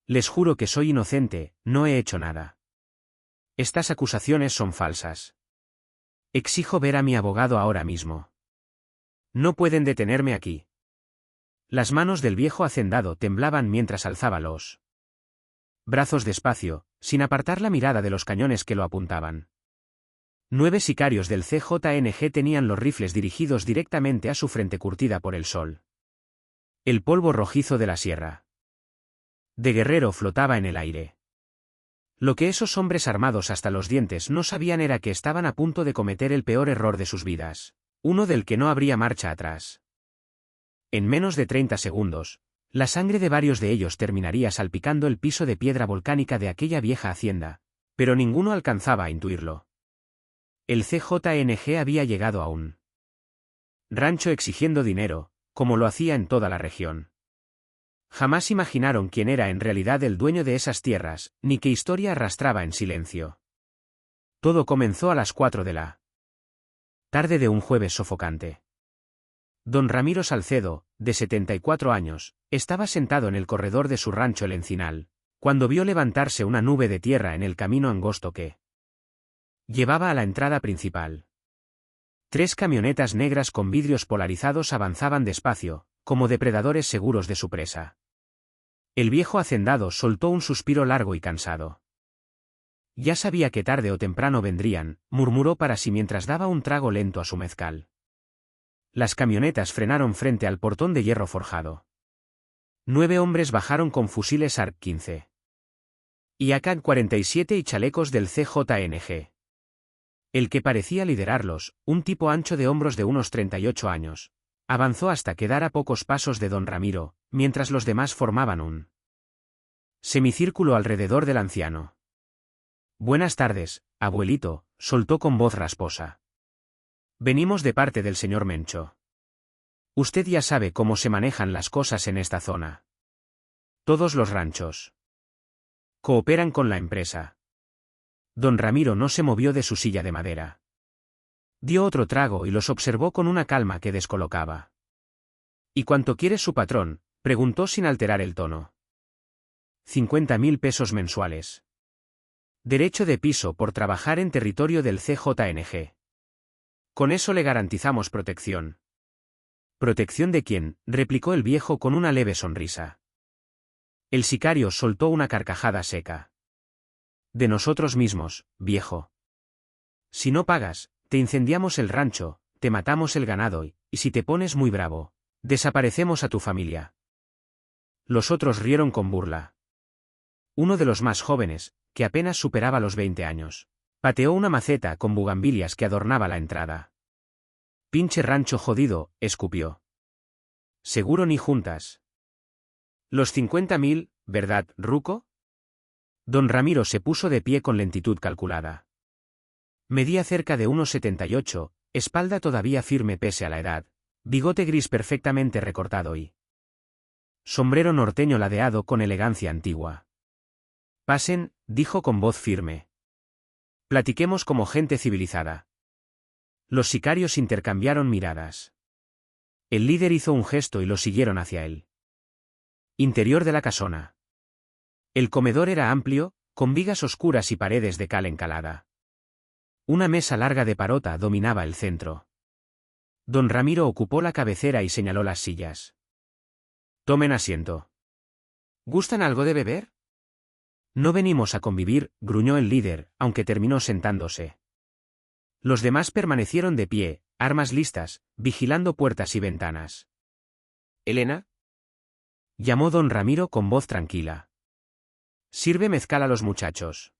Les juro que soy inocente, no he hecho nada. Estas acusaciones son falsas. Exijo ver a mi abogado ahora mismo. No pueden detenerme aquí. Las manos del viejo hacendado temblaban mientras alzaba los brazos despacio, sin apartar la mirada de los cañones que lo apuntaban. 9 sicarios del CJNG tenían los rifles dirigidos directamente a su frente curtida por el sol. El polvo rojizo de la sierra de Guerrero flotaba en el aire. Lo que esos hombres armados hasta los dientes no sabían era que estaban a punto de cometer el peor error de sus vidas, uno del que no habría marcha atrás. En menos de 30 segundos, la sangre de varios de ellos terminaría salpicando el piso de piedra volcánica de aquella vieja hacienda, pero ninguno alcanzaba a intuirlo. El CJNG había llegado a un rancho exigiendo dinero, como lo hacía en toda la región. Jamás imaginaron quién era en realidad el dueño de esas tierras, ni qué historia arrastraba en silencio. Todo comenzó a las 4 de la tarde de un jueves sofocante. Don Ramiro Salcedo, de 74 años, estaba sentado en el corredor de su rancho El Encinal, cuando vio levantarse una nube de tierra en el camino angosto que llevaba a la entrada principal. 3 camionetas negras con vidrios polarizados avanzaban despacio, como depredadores seguros de su presa. El viejo hacendado soltó un suspiro largo y cansado. Ya sabía que tarde o temprano vendrían, murmuró para sí mientras daba un trago lento a su mezcal. Las camionetas frenaron frente al portón de hierro forjado. 9 hombres bajaron con fusiles ARC-15 y AK-47 y chalecos del CJNG. El que parecía liderarlos, un tipo ancho de hombros de unos 38 años, avanzó hasta quedar a pocos pasos de don Ramiro, mientras los demás formaban un semicírculo alrededor del anciano. «Buenas tardes, abuelito», soltó con voz rasposa. «Venimos de parte del señor Mencho. Usted ya sabe cómo se manejan las cosas en esta zona. Todos los ranchos cooperan con la empresa». Don Ramiro no se movió de su silla de madera. Dio otro trago y los observó con una calma que descolocaba. «¿Y cuánto quiere su patrón?», preguntó sin alterar el tono. 50.000 pesos mensuales. Derecho de piso por trabajar en territorio del CJNG. Con eso le garantizamos protección. ¿Protección de quién?, replicó el viejo con una leve sonrisa. El sicario soltó una carcajada seca. De nosotros mismos, viejo. Si no pagas, te incendiamos el rancho, te matamos el ganado y si te pones muy bravo, desaparecemos a tu familia. Los otros rieron con burla. Uno de los más jóvenes, que apenas superaba los 20 años, pateó una maceta con bugambilias que adornaba la entrada. «Pinche rancho jodido», escupió. «Seguro ni juntas. Los 50.000, ¿verdad, ruco?». Don Ramiro se puso de pie con lentitud calculada. Medía cerca de 1,78, espalda todavía firme pese a la edad, bigote gris perfectamente recortado y sombrero norteño ladeado con elegancia antigua. «Pasen», dijo con voz firme. «Platiquemos como gente civilizada». Los sicarios intercambiaron miradas. El líder hizo un gesto y lo siguieron hacia él. Interior de la casona. El comedor era amplio, con vigas oscuras y paredes de cal encalada. Una mesa larga de parota dominaba el centro. Don Ramiro ocupó la cabecera y señaló las sillas. «Tomen asiento». «¿Gustan algo de beber?». «No venimos a convivir», gruñó el líder, aunque terminó sentándose. Los demás permanecieron de pie, armas listas, vigilando puertas y ventanas. «¿Elena?», llamó don Ramiro con voz tranquila. «Sirve mezcal a los muchachos».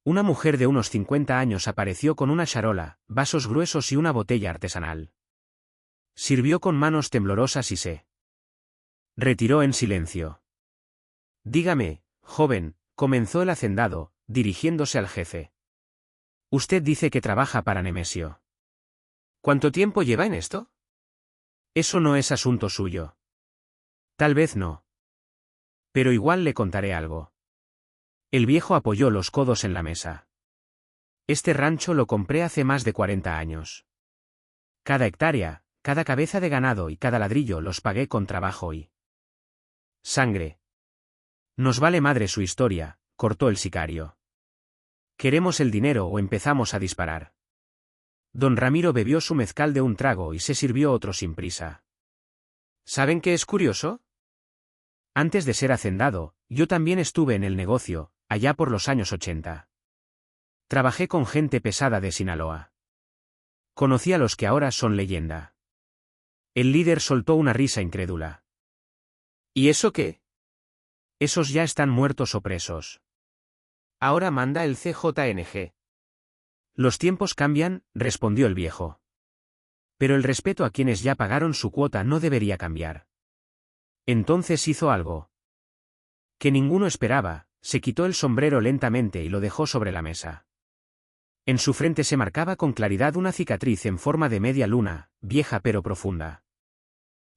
Una mujer de unos 50 años apareció con una charola, vasos gruesos y una botella artesanal. Sirvió con manos temblorosas y se retiró en silencio. «Dígame, joven», comenzó el hacendado, dirigiéndose al jefe. «Usted dice que trabaja para Nemesio. ¿Cuánto tiempo lleva en esto?». «Eso no es asunto suyo». «Tal vez no. Pero igual le contaré algo». El viejo apoyó los codos en la mesa. «Este rancho lo compré hace más de 40 años. Cada hectárea, cada cabeza de ganado y cada ladrillo los pagué con trabajo y sangre. Nos vale madre su historia, cortó el sicario. ¿Queremos el dinero o empezamos a disparar? Don Ramiro bebió su mezcal de un trago y se sirvió otro sin prisa. ¿Saben qué es curioso? Antes de ser hacendado, yo también estuve en el negocio, allá por los años 80. Trabajé con gente pesada de Sinaloa. Conocí a los que ahora son leyenda. El líder soltó una risa incrédula. ¿Y eso qué? Esos ya están muertos o presos. Ahora manda el CJNG. Los tiempos cambian, respondió el viejo. Pero el respeto a quienes ya pagaron su cuota no debería cambiar. Entonces hizo algo que ninguno esperaba, se quitó el sombrero lentamente y lo dejó sobre la mesa. En su frente se marcaba con claridad una cicatriz en forma de media luna, vieja pero profunda.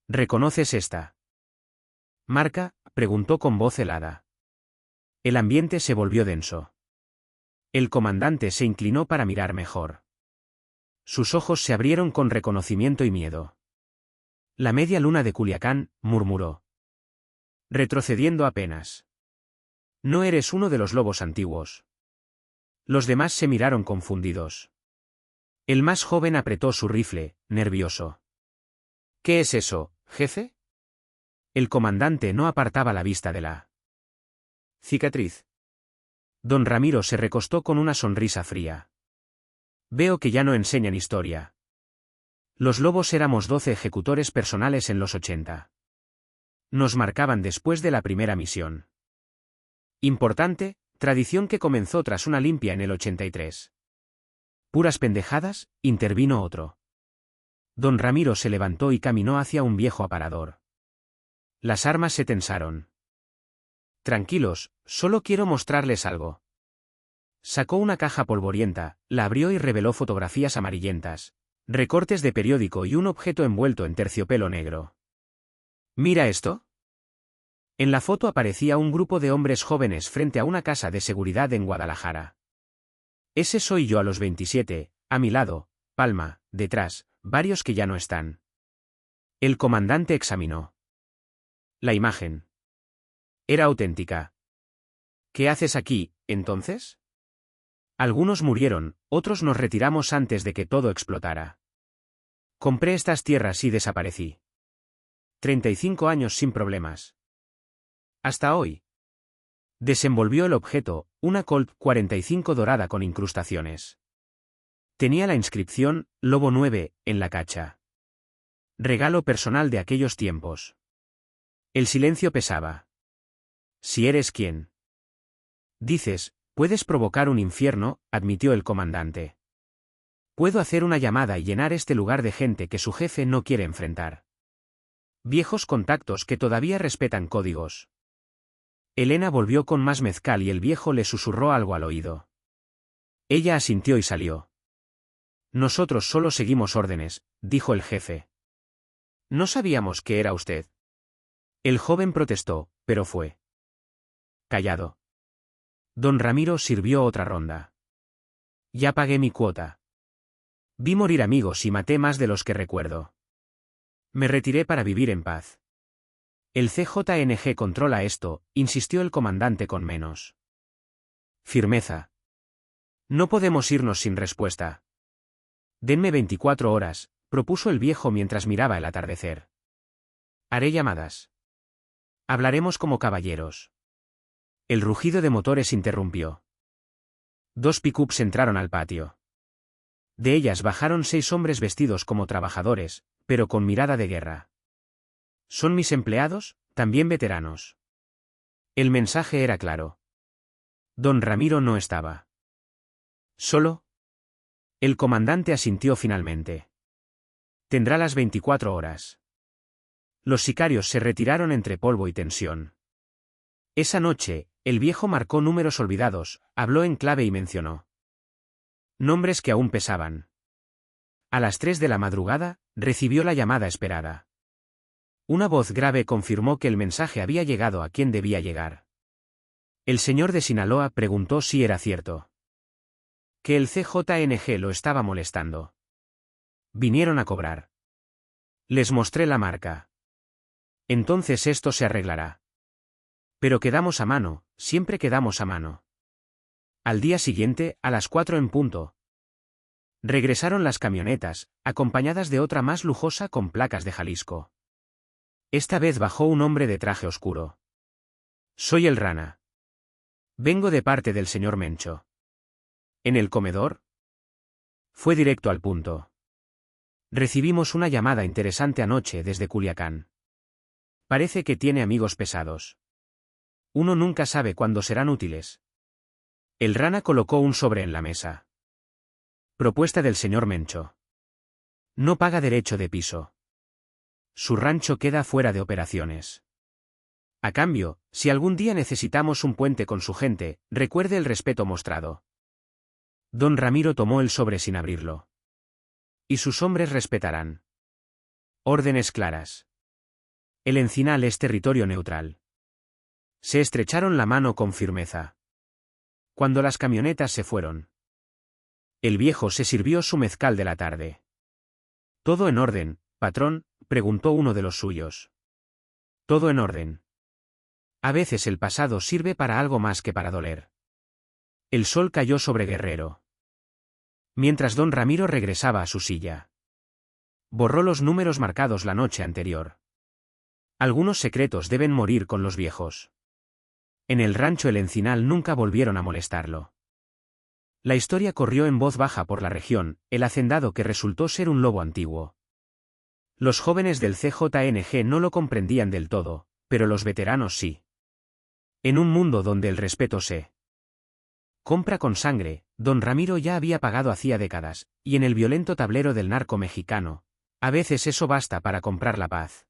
¿Reconoces esta marca?, preguntó con voz helada. El ambiente se volvió denso. El comandante se inclinó para mirar mejor. Sus ojos se abrieron con reconocimiento y miedo. La media luna de Culiacán, murmuró. Retrocediendo apenas. No eres uno de los lobos antiguos. Los demás se miraron confundidos. El más joven apretó su rifle, nervioso. ¿Qué es eso, jefe? El comandante no apartaba la vista de la cicatriz. Don Ramiro se recostó con una sonrisa fría. Veo que ya no enseñan historia. Los lobos éramos 12 ejecutores personales en los 80. Nos marcaban después de la primera misión. Importante, tradición que comenzó tras una limpia en el 83. Puras pendejadas, intervino otro. Don Ramiro se levantó y caminó hacia un viejo aparador. Las armas se tensaron. Tranquilos, solo quiero mostrarles algo. Sacó una caja polvorienta, la abrió y reveló fotografías amarillentas, recortes de periódico y un objeto envuelto en terciopelo negro. ¿Mira esto? En la foto aparecía un grupo de hombres jóvenes frente a una casa de seguridad en Guadalajara. Ese soy yo a los 27, a mi lado, Palma, detrás, varios que ya no están. El comandante examinó la imagen. Era auténtica. ¿Qué haces aquí, entonces? Algunos murieron, otros nos retiramos antes de que todo explotara. Compré estas tierras y desaparecí. 35 años sin problemas. Hasta hoy. Desenvolvió el objeto, una Colt 45 dorada con incrustaciones. Tenía la inscripción, Lobo 9, en la cacha. Regalo personal de aquellos tiempos. El silencio pesaba. Si eres quien dices, puedes provocar un infierno, admitió el comandante. Puedo hacer una llamada y llenar este lugar de gente que su jefe no quiere enfrentar. Viejos contactos que todavía respetan códigos. Elena volvió con más mezcal y el viejo le susurró algo al oído. Ella asintió y salió. Nosotros solo seguimos órdenes, dijo el jefe. No sabíamos que era usted. El joven protestó, pero fue callado. Don Ramiro sirvió otra ronda. Ya pagué mi cuota. Vi morir amigos y maté más de los que recuerdo. Me retiré para vivir en paz. El CJNG controla esto, insistió el comandante con menos firmeza. No podemos irnos sin respuesta. Denme 24 horas, propuso el viejo mientras miraba el atardecer. Haré llamadas. Hablaremos como caballeros. El rugido de motores interrumpió. 2 pick-ups entraron al patio. De ellas bajaron 6 hombres vestidos como trabajadores, pero con mirada de guerra. Son mis empleados, también veteranos. El mensaje era claro. Don Ramiro no estaba solo. El comandante asintió finalmente. Tendrá las 24 horas. Los sicarios se retiraron entre polvo y tensión. Esa noche, el viejo marcó números olvidados, habló en clave y mencionó nombres que aún pesaban. A las 3 de la madrugada, recibió la llamada esperada. Una voz grave confirmó que el mensaje había llegado a quien debía llegar. El señor de Sinaloa preguntó si era cierto que el CJNG lo estaba molestando. Vinieron a cobrar. Les mostré la marca. Entonces esto se arreglará. Pero quedamos a mano, siempre quedamos a mano. Al día siguiente, a las 4 en punto. Regresaron las camionetas, acompañadas de otra más lujosa con placas de Jalisco. Esta vez bajó un hombre de traje oscuro. Soy el Rana. Vengo de parte del señor Mencho. ¿En el comedor? Fue directo al punto. Recibimos una llamada interesante anoche desde Culiacán. Parece que tiene amigos pesados. Uno nunca sabe cuándo serán útiles. El Rana colocó un sobre en la mesa. Propuesta del señor Mencho. No paga derecho de piso. Su rancho queda fuera de operaciones. A cambio, si algún día necesitamos un puente con su gente, recuerde el respeto mostrado. Don Ramiro tomó el sobre sin abrirlo. Y sus hombres respetarán. Órdenes claras. El Encinal es territorio neutral. Se estrecharon la mano con firmeza. Cuando las camionetas se fueron, el viejo se sirvió su mezcal de la tarde. ¿Todo en orden, patrón?, preguntó uno de los suyos. Todo en orden. A veces el pasado sirve para algo más que para doler. El sol cayó sobre Guerrero. Mientras don Ramiro regresaba a su silla. Borró los números marcados la noche anterior. Algunos secretos deben morir con los viejos. En el rancho El Encinal nunca volvieron a molestarlo. La historia corrió en voz baja por la región, el hacendado que resultó ser un lobo antiguo. Los jóvenes del CJNG no lo comprendían del todo, pero los veteranos sí. En un mundo donde el respeto se compra con sangre, don Ramiro ya había pagado hacía décadas, y en el violento tablero del narco mexicano, a veces eso basta para comprar la paz.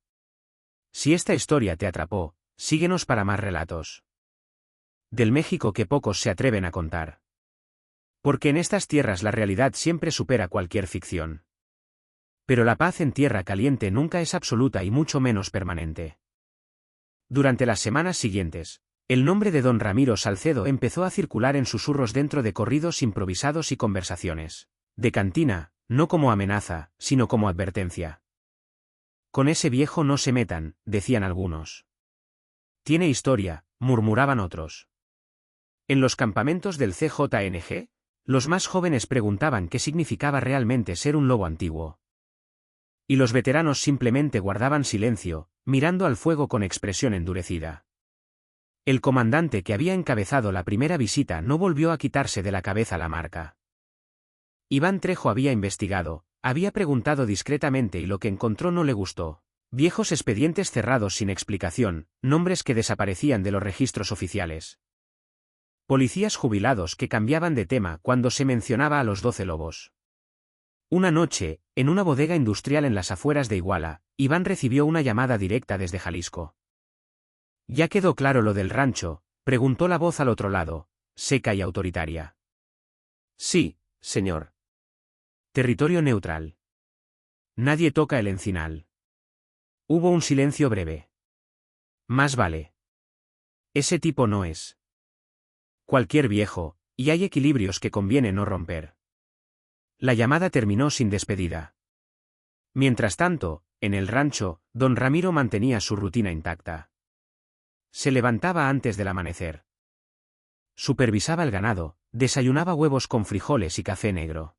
Si esta historia te atrapó, síguenos para más relatos. Del México que pocos se atreven a contar. Porque en estas tierras la realidad siempre supera cualquier ficción. Pero la paz en tierra caliente nunca es absoluta y mucho menos permanente. Durante las semanas siguientes, el nombre de don Ramiro Salcedo empezó a circular en susurros dentro de corridos improvisados y conversaciones de cantina, no como amenaza, sino como advertencia. Con ese viejo no se metan, decían algunos. Tiene historia, murmuraban otros. En los campamentos del CJNG, los más jóvenes preguntaban qué significaba realmente ser un lobo antiguo. Y los veteranos simplemente guardaban silencio, mirando al fuego con expresión endurecida. El comandante que había encabezado la primera visita no volvió a quitarse de la cabeza la marca. Iván Trejo había investigado, había preguntado discretamente y lo que encontró no le gustó. Viejos expedientes cerrados sin explicación, nombres que desaparecían de los registros oficiales. Policías jubilados que cambiaban de tema cuando se mencionaba a los 12 lobos. Una noche, en una bodega industrial en las afueras de Iguala, Iván recibió una llamada directa desde Jalisco. ¿Ya quedó claro lo del rancho?, preguntó la voz al otro lado, seca y autoritaria. Sí, señor. Territorio neutral. Nadie toca el Encinal. Hubo un silencio breve. Más vale. Ese tipo no es cualquier viejo, y hay equilibrios que conviene no romper. La llamada terminó sin despedida. Mientras tanto, en el rancho, don Ramiro mantenía su rutina intacta. Se levantaba antes del amanecer. Supervisaba el ganado, desayunaba huevos con frijoles y café negro.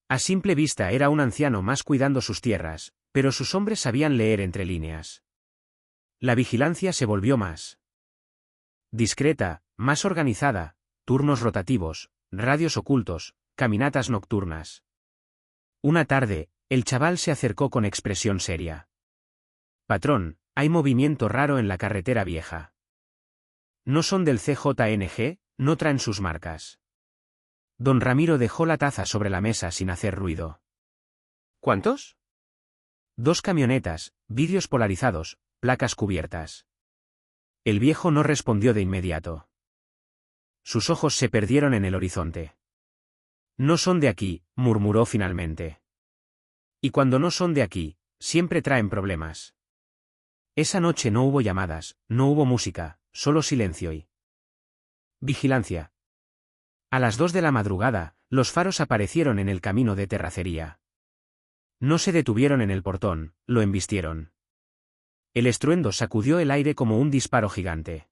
A simple vista era un anciano más cuidando sus tierras, pero sus hombres sabían leer entre líneas. La vigilancia se volvió más discreta, más organizada, turnos rotativos, radios ocultos, caminatas nocturnas. Una tarde, el chaval se acercó con expresión seria. Patrón, hay movimiento raro en la carretera vieja. ¿No son del CJNG? ¿No traen sus marcas? Don Ramiro dejó la taza sobre la mesa sin hacer ruido. ¿Cuántos? 2 camionetas, vidrios polarizados, placas cubiertas. El viejo no respondió de inmediato. Sus ojos se perdieron en el horizonte. No son de aquí, murmuró finalmente. Y cuando no son de aquí, siempre traen problemas. Esa noche no hubo llamadas, no hubo música, solo silencio y vigilancia. A las 2 de la madrugada, los faros aparecieron en el camino de terracería. No se detuvieron en el portón, lo embistieron. El estruendo sacudió el aire como un disparo gigante.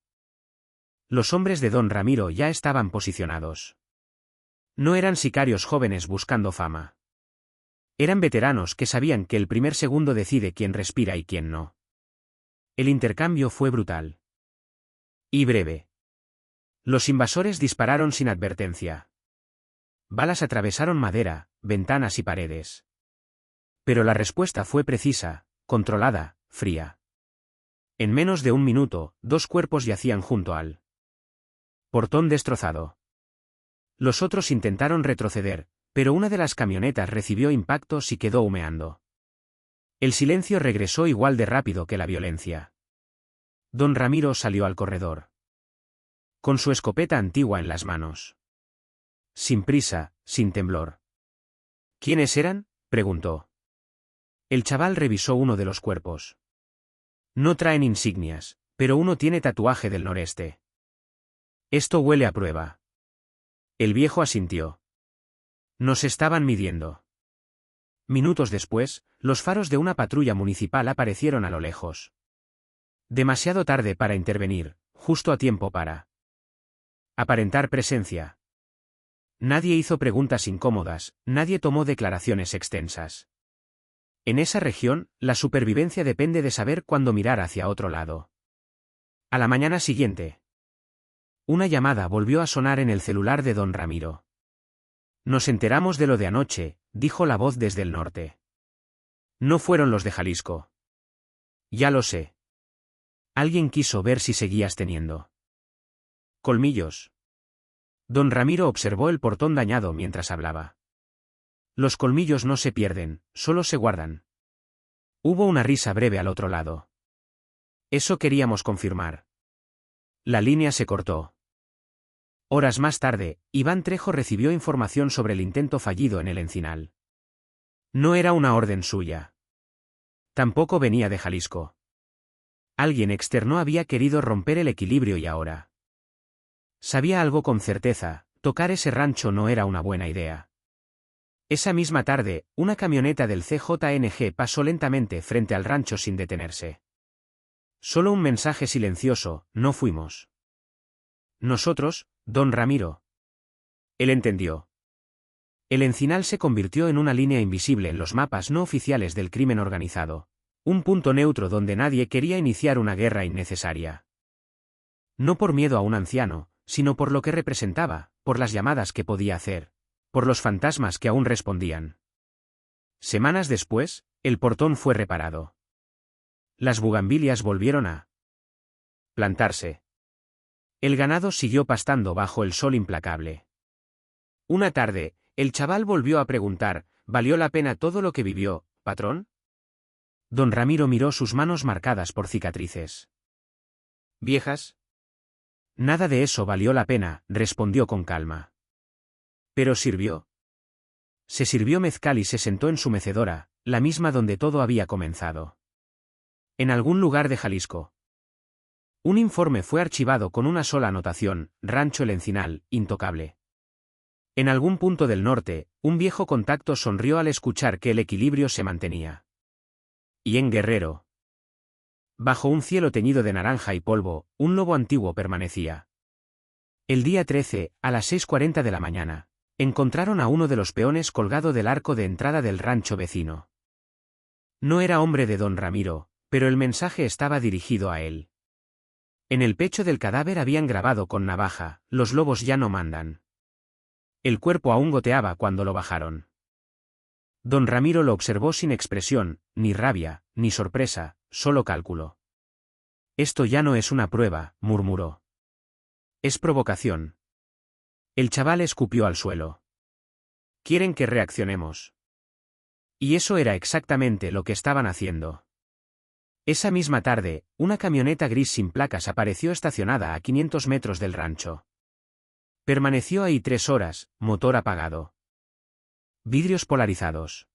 Los hombres de don Ramiro ya estaban posicionados. No eran sicarios jóvenes buscando fama. Eran veteranos que sabían que el primer segundo decide quién respira y quién no. El intercambio fue brutal. Y breve. Los invasores dispararon sin advertencia. Balas atravesaron madera, ventanas y paredes. Pero la respuesta fue precisa, controlada, fría. En menos de un minuto, 2 cuerpos yacían junto al portón destrozado. Los otros intentaron retroceder, pero una de las camionetas recibió impactos y quedó humeando. El silencio regresó igual de rápido que la violencia. Don Ramiro salió al corredor. Con su escopeta antigua en las manos. Sin prisa, sin temblor. ¿Quiénes eran?, preguntó. El chaval revisó uno de los cuerpos. No traen insignias, pero uno tiene tatuaje del noreste. Esto huele a prueba. El viejo asintió. Nos estaban midiendo. Minutos después, los faros de una patrulla municipal aparecieron a lo lejos. Demasiado tarde para intervenir, justo a tiempo para aparentar presencia. Nadie hizo preguntas incómodas, nadie tomó declaraciones extensas. En esa región, la supervivencia depende de saber cuándo mirar hacia otro lado. A la mañana siguiente, una llamada volvió a sonar en el celular de don Ramiro. Nos enteramos de lo de anoche, dijo la voz desde el norte. No fueron los de Jalisco. Ya lo sé. Alguien quiso ver si seguías teniendo colmillos. Don Ramiro observó el portón dañado mientras hablaba. Los colmillos no se pierden, solo se guardan. Hubo una risa breve al otro lado. Eso queríamos confirmar. La línea se cortó. Horas más tarde, Iván Trejo recibió información sobre el intento fallido en el Encinal. No era una orden suya. Tampoco venía de Jalisco. Alguien externo había querido romper el equilibrio y ahora sabía algo con certeza: tocar ese rancho no era una buena idea. Esa misma tarde, una camioneta del CJNG pasó lentamente frente al rancho sin detenerse. Solo un mensaje silencioso: no fuimos nosotros, don Ramiro. Él entendió. El Encinal se convirtió en una línea invisible en los mapas no oficiales del crimen organizado. Un punto neutro donde nadie quería iniciar una guerra innecesaria. No por miedo a un anciano, sino por lo que representaba, por las llamadas que podía hacer, por los fantasmas que aún respondían. Semanas después, el portón fue reparado. Las bugambilias volvieron a plantarse. El ganado siguió pastando bajo el sol implacable. Una tarde, el chaval volvió a preguntar: ¿valió la pena todo lo que vivió, patrón? Don Ramiro miró sus manos marcadas por cicatrices viejas. Nada de eso valió la pena, respondió con calma. Pero sirvió. Se sirvió mezcal y se sentó en su mecedora, la misma donde todo había comenzado. En algún lugar de Jalisco. Un informe fue archivado con una sola anotación: Rancho El Encinal, intocable. En algún punto del norte, un viejo contacto sonrió al escuchar que el equilibrio se mantenía. Y en Guerrero, bajo un cielo teñido de naranja y polvo, un lobo antiguo permanecía. El día 13, a las 6:40 de la mañana, encontraron a uno de los peones colgado del arco de entrada del rancho vecino. No era hombre de don Ramiro, pero el mensaje estaba dirigido a él. En el pecho del cadáver habían grabado con navaja: los lobos ya no mandan. El cuerpo aún goteaba cuando lo bajaron. Don Ramiro lo observó sin expresión, ni rabia, ni sorpresa, solo cálculo. Esto ya no es una prueba, murmuró. Es provocación. El chaval escupió al suelo. Quieren que reaccionemos. Y eso era exactamente lo que estaban haciendo. Esa misma tarde, una camioneta gris sin placas apareció estacionada a 500 metros del rancho. Permaneció ahí 3 horas, motor apagado. Vidrios polarizados.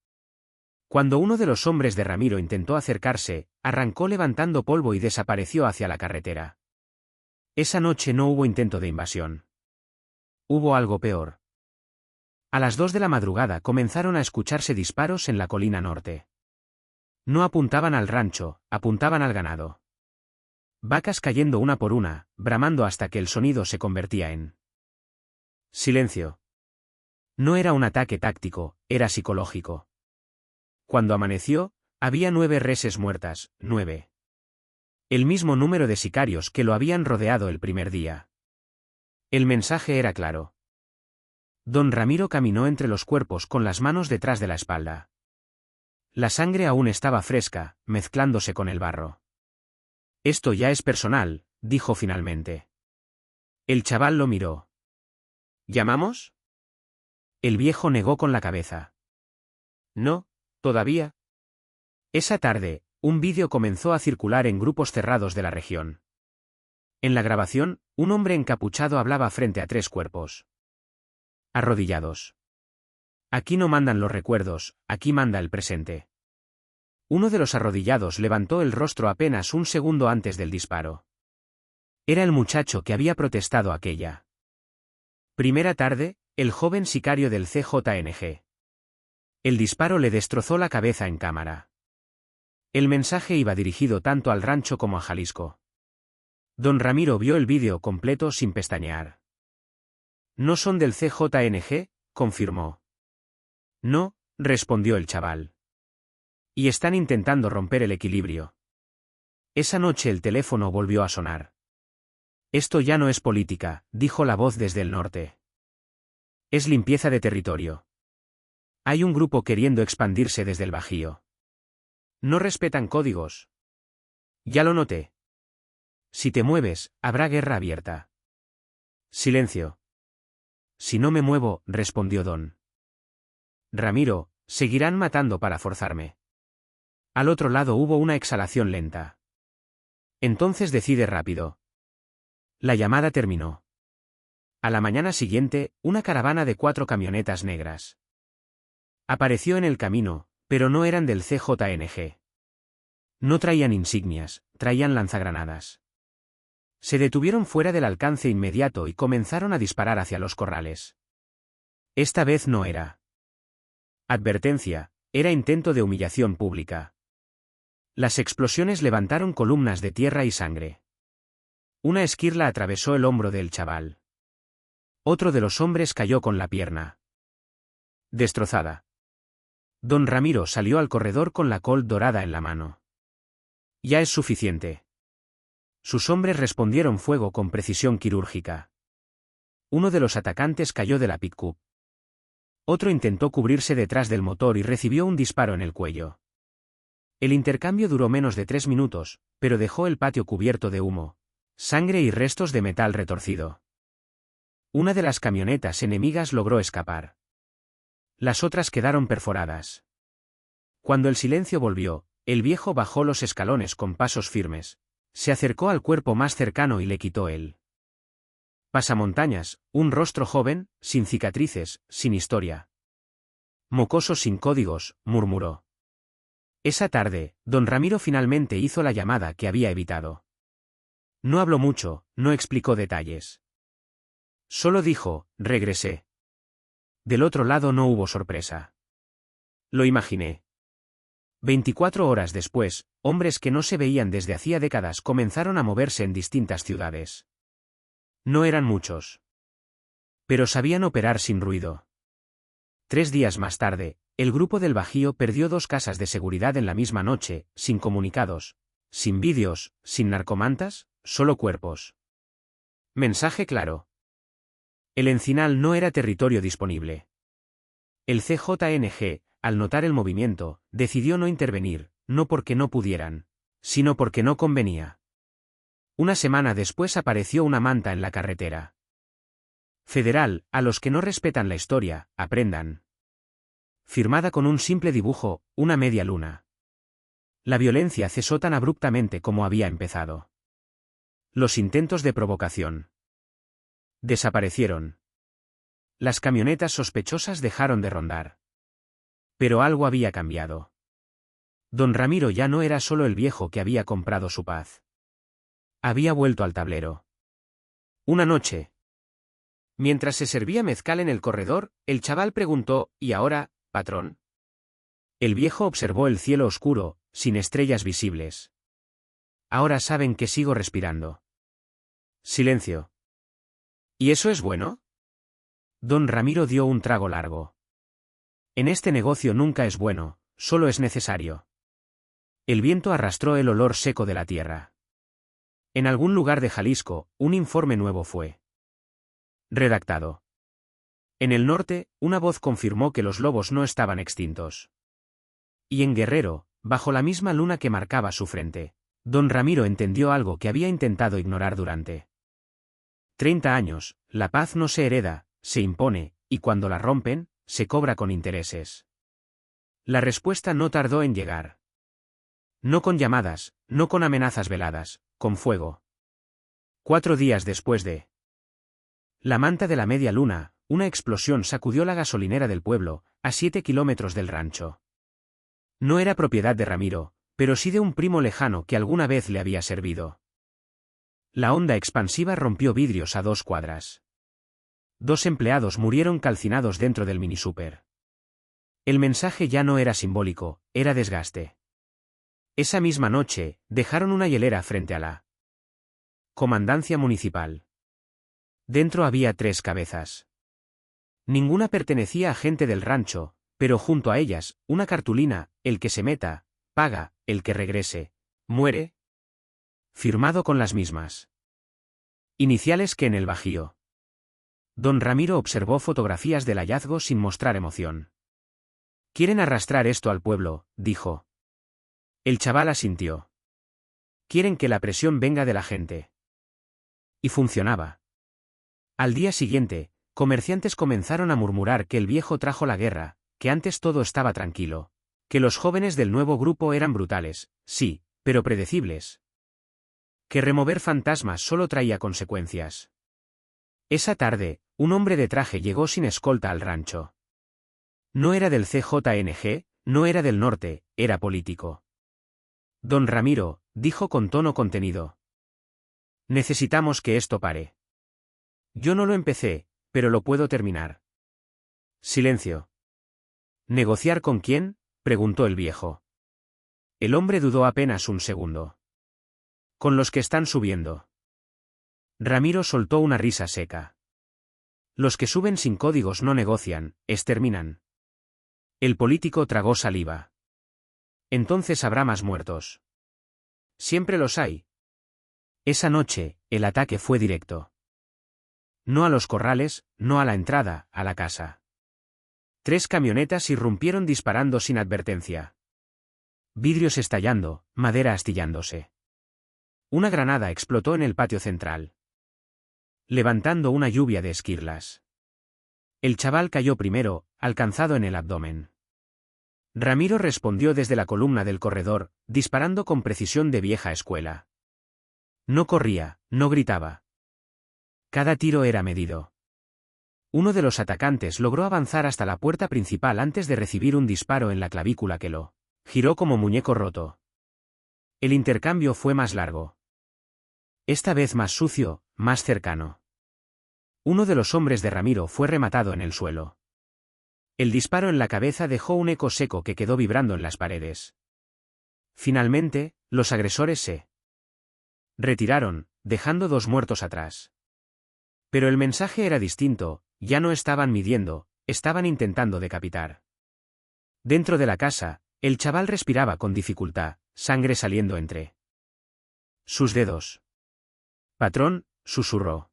Cuando uno de los hombres de Ramiro intentó acercarse, arrancó levantando polvo y desapareció hacia la carretera. Esa noche no hubo intento de invasión. Hubo algo peor. A las 2 de la madrugada comenzaron a escucharse disparos en la colina norte. No apuntaban al rancho, apuntaban al ganado. Vacas cayendo una por una, bramando hasta que el sonido se convertía en silencio. No era un ataque táctico, era psicológico. Cuando amaneció, había 9 reses muertas, 9. El mismo número de sicarios que lo habían rodeado el primer día. El mensaje era claro. Don Ramiro caminó entre los cuerpos con las manos detrás de la espalda. La sangre aún estaba fresca, mezclándose con el barro. Esto ya es personal, dijo finalmente. El chaval lo miró. ¿Llamamos? El viejo negó con la cabeza. No, todavía. Esa tarde, un vídeo comenzó a circular en grupos cerrados de la región. En la grabación, un hombre encapuchado hablaba frente a 3 cuerpos. Arrodillados. Aquí no mandan los recuerdos, aquí manda el presente. Uno de los arrodillados levantó el rostro apenas un segundo antes del disparo. Era el muchacho que había protestado aquella primera tarde, el joven sicario del CJNG. El disparo le destrozó la cabeza en cámara. El mensaje iba dirigido tanto al rancho como a Jalisco. Don Ramiro vio el vídeo completo sin pestañear. ¿No son del CJNG?, confirmó. No, respondió el chaval. Y están intentando romper el equilibrio. Esa noche el teléfono volvió a sonar. Esto ya no es política, dijo la voz desde el norte. Es limpieza de territorio. Hay un grupo queriendo expandirse desde el Bajío. No respetan códigos. Ya lo noté. Si te mueves, habrá guerra abierta. Silencio. Si no me muevo, respondió don Ramiro, seguirán matando para forzarme. Al otro lado hubo una exhalación lenta. Entonces decide rápido. La llamada terminó. A la mañana siguiente, una caravana de 4 camionetas negras apareció en el camino, pero no eran del CJNG. No traían insignias, traían lanzagranadas. Se detuvieron fuera del alcance inmediato y comenzaron a disparar hacia los corrales. Esta vez no era advertencia, era intento de humillación pública. Las explosiones levantaron columnas de tierra y sangre. Una esquirla atravesó el hombro del chaval. Otro de los hombres cayó con la pierna destrozada. Don Ramiro salió al corredor con la col dorada en la mano. Ya es suficiente. Sus hombres respondieron fuego con precisión quirúrgica. Uno de los atacantes cayó de la pick-up. Otro intentó cubrirse detrás del motor y recibió un disparo en el cuello. El intercambio duró menos de 3 minutos, pero dejó el patio cubierto de humo, sangre y restos de metal retorcido. Una de las camionetas enemigas logró escapar. Las otras quedaron perforadas. Cuando el silencio volvió, el viejo bajó los escalones con pasos firmes. Se acercó al cuerpo más cercano y le quitó el pasamontañas, un rostro joven, sin cicatrices, sin historia. Mocoso sin códigos, murmuró. Esa tarde, don Ramiro finalmente hizo la llamada que había evitado. No habló mucho, no explicó detalles. Solo dijo, regresé. Del otro lado no hubo sorpresa. Lo imaginé. 24 horas después, hombres que no se veían desde hacía décadas comenzaron a moverse en distintas ciudades. No eran muchos. Pero sabían operar sin ruido. 3 días más tarde, el grupo del Bajío perdió 2 casas de seguridad en la misma noche, sin comunicados, sin vídeos, sin narcomantas, solo cuerpos. Mensaje claro. El Encinal no era territorio disponible. El CJNG, al notar el movimiento, decidió no intervenir, no porque no pudieran, sino porque no convenía. Una semana después apareció una manta en la carretera. Federal, a los que no respetan la historia, aprendan. Firmada con un simple dibujo, una media luna. La violencia cesó tan abruptamente como había empezado. Los intentos de provocación desaparecieron. Las camionetas sospechosas dejaron de rondar. Pero algo había cambiado. Don Ramiro ya no era solo el viejo que había comprado su paz. Había vuelto al tablero. Una noche, mientras se servía mezcal en el corredor, el chaval preguntó, ¿y ahora, patrón? El viejo observó el cielo oscuro, sin estrellas visibles. ahora saben que sigo respirando. Silencio. ¿Y eso es bueno? Don Ramiro dio un trago largo. En este negocio nunca es bueno, solo es necesario. El viento arrastró el olor seco de la tierra. En algún lugar de Jalisco, un informe nuevo fue redactado. En el norte, una voz confirmó que los lobos no estaban extintos. Y en Guerrero, bajo la misma luna que marcaba su frente, don Ramiro entendió algo que había intentado ignorar durante 30 años, la paz no se hereda, se impone, y cuando la rompen, se cobra con intereses. La respuesta no tardó en llegar. No con llamadas, no con amenazas veladas, con fuego. 4 días después de la manta de la media luna, una explosión sacudió la gasolinera del pueblo, a 7 kilómetros del rancho. No era propiedad de Ramiro, pero sí de un primo lejano que alguna vez le había servido. La onda expansiva rompió vidrios a 2 cuadras. 2 empleados murieron calcinados dentro del minisúper. El mensaje ya no era simbólico, era desgaste. Esa misma noche, dejaron una hielera frente a la comandancia municipal. Dentro había 3 cabezas. Ninguna pertenecía a gente del rancho, pero junto a ellas, una cartulina: el que se meta, paga; el que regrese, muere. Firmado con las mismas iniciales que en el bajío. Don Ramiro observó fotografías del hallazgo sin mostrar emoción. «Quieren arrastrar esto al pueblo», dijo. El chaval asintió. «Quieren que la presión venga de la gente». Y funcionaba. Al día siguiente, comerciantes comenzaron a murmurar que el viejo trajo la guerra, que antes todo estaba tranquilo, que los jóvenes del nuevo grupo eran brutales, sí, pero predecibles. Que remover fantasmas solo traía consecuencias. Esa tarde, un hombre de traje llegó sin escolta al rancho. No era del CJNG, no era del norte, era político. Don Ramiro, dijo con tono contenido. Necesitamos que esto pare. Yo no lo empecé, pero lo puedo terminar. Silencio. ¿Negociar con quién?, preguntó el viejo. El hombre dudó apenas un segundo. Con los que están subiendo. Ramiro soltó una risa seca. Los que suben sin códigos no negocian, exterminan. El político tragó saliva. Entonces habrá más muertos. Siempre los hay. Esa noche, el ataque fue directo. No a los corrales, no a la entrada, a la casa. 3 camionetas irrumpieron disparando sin advertencia. Vidrios estallando, madera astillándose. Una granada explotó en el patio central, levantando una lluvia de esquirlas. El chaval cayó primero, alcanzado en el abdomen. Ramiro respondió desde la columna del corredor, disparando con precisión de vieja escuela. No corría, no gritaba. Cada tiro era medido. Uno de los atacantes logró avanzar hasta la puerta principal antes de recibir un disparo en la clavícula que lo giró como muñeco roto. El intercambio fue más largo. Esta vez más sucio, más cercano. Uno de los hombres de Ramiro fue rematado en el suelo. El disparo en la cabeza dejó un eco seco que quedó vibrando en las paredes. Finalmente, los agresores se retiraron, dejando 2 muertos atrás. Pero el mensaje era distinto, ya no estaban midiendo, estaban intentando decapitar. Dentro de la casa, el chaval respiraba con dificultad, sangre saliendo entre sus dedos. «Patrón», susurró.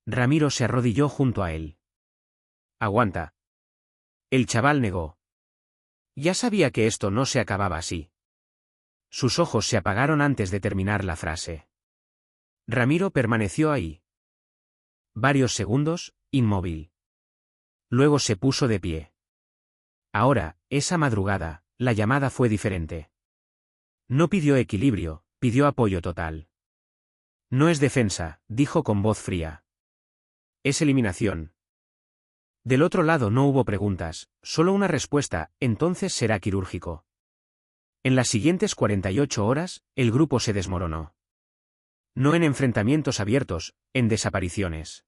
Ramiro se arrodilló junto a él. «Aguanta». El chaval negó. Ya sabía que esto no se acababa así. Sus ojos se apagaron antes de terminar la frase. Ramiro permaneció ahí. Varios segundos, inmóvil. Luego se puso de pie. Ahora, esa madrugada, la llamada fue diferente. No pidió equilibrio, pidió apoyo total. «No es defensa», dijo con voz fría. «Es eliminación». Del otro lado no hubo preguntas, solo una respuesta: «Entonces será quirúrgico». En las siguientes 48 horas, el grupo se desmoronó. No en enfrentamientos abiertos, en desapariciones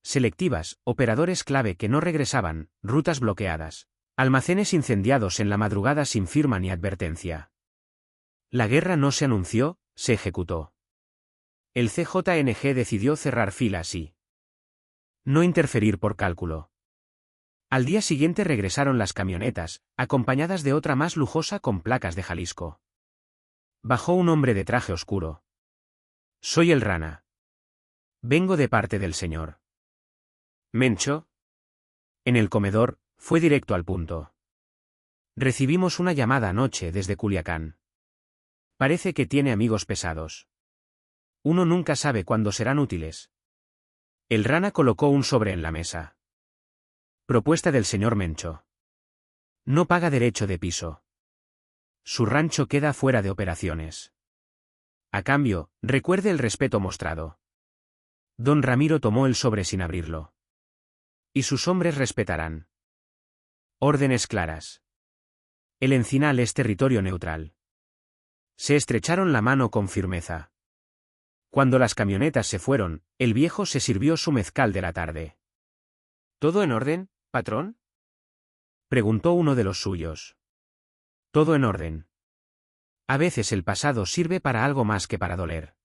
selectivas, operadores clave que no regresaban, rutas bloqueadas, almacenes incendiados en la madrugada sin firma ni advertencia. La guerra no se anunció, se ejecutó. El CJNG decidió cerrar filas y no interferir por cálculo. Al día siguiente regresaron las camionetas, acompañadas de otra más lujosa con placas de Jalisco. Bajó un hombre de traje oscuro. Soy el Rana. Vengo de parte del señor Mencho. En el comedor, fue directo al punto. Recibimos una llamada anoche desde Culiacán. Parece que tiene amigos pesados. Uno nunca sabe cuándo serán útiles. El Rana colocó un sobre en la mesa. Propuesta del señor Mencho. No paga derecho de piso. Su rancho queda fuera de operaciones. A cambio, recuerde el respeto mostrado. Don Ramiro tomó el sobre sin abrirlo. Y sus hombres respetarán. Órdenes claras. El Encinal es territorio neutral. Se estrecharon la mano con firmeza. Cuando las camionetas se fueron, el viejo se sirvió su mezcal de la tarde. ¿Todo en orden, patrón?, preguntó uno de los suyos. Todo en orden. A veces el pasado sirve para algo más que para doler.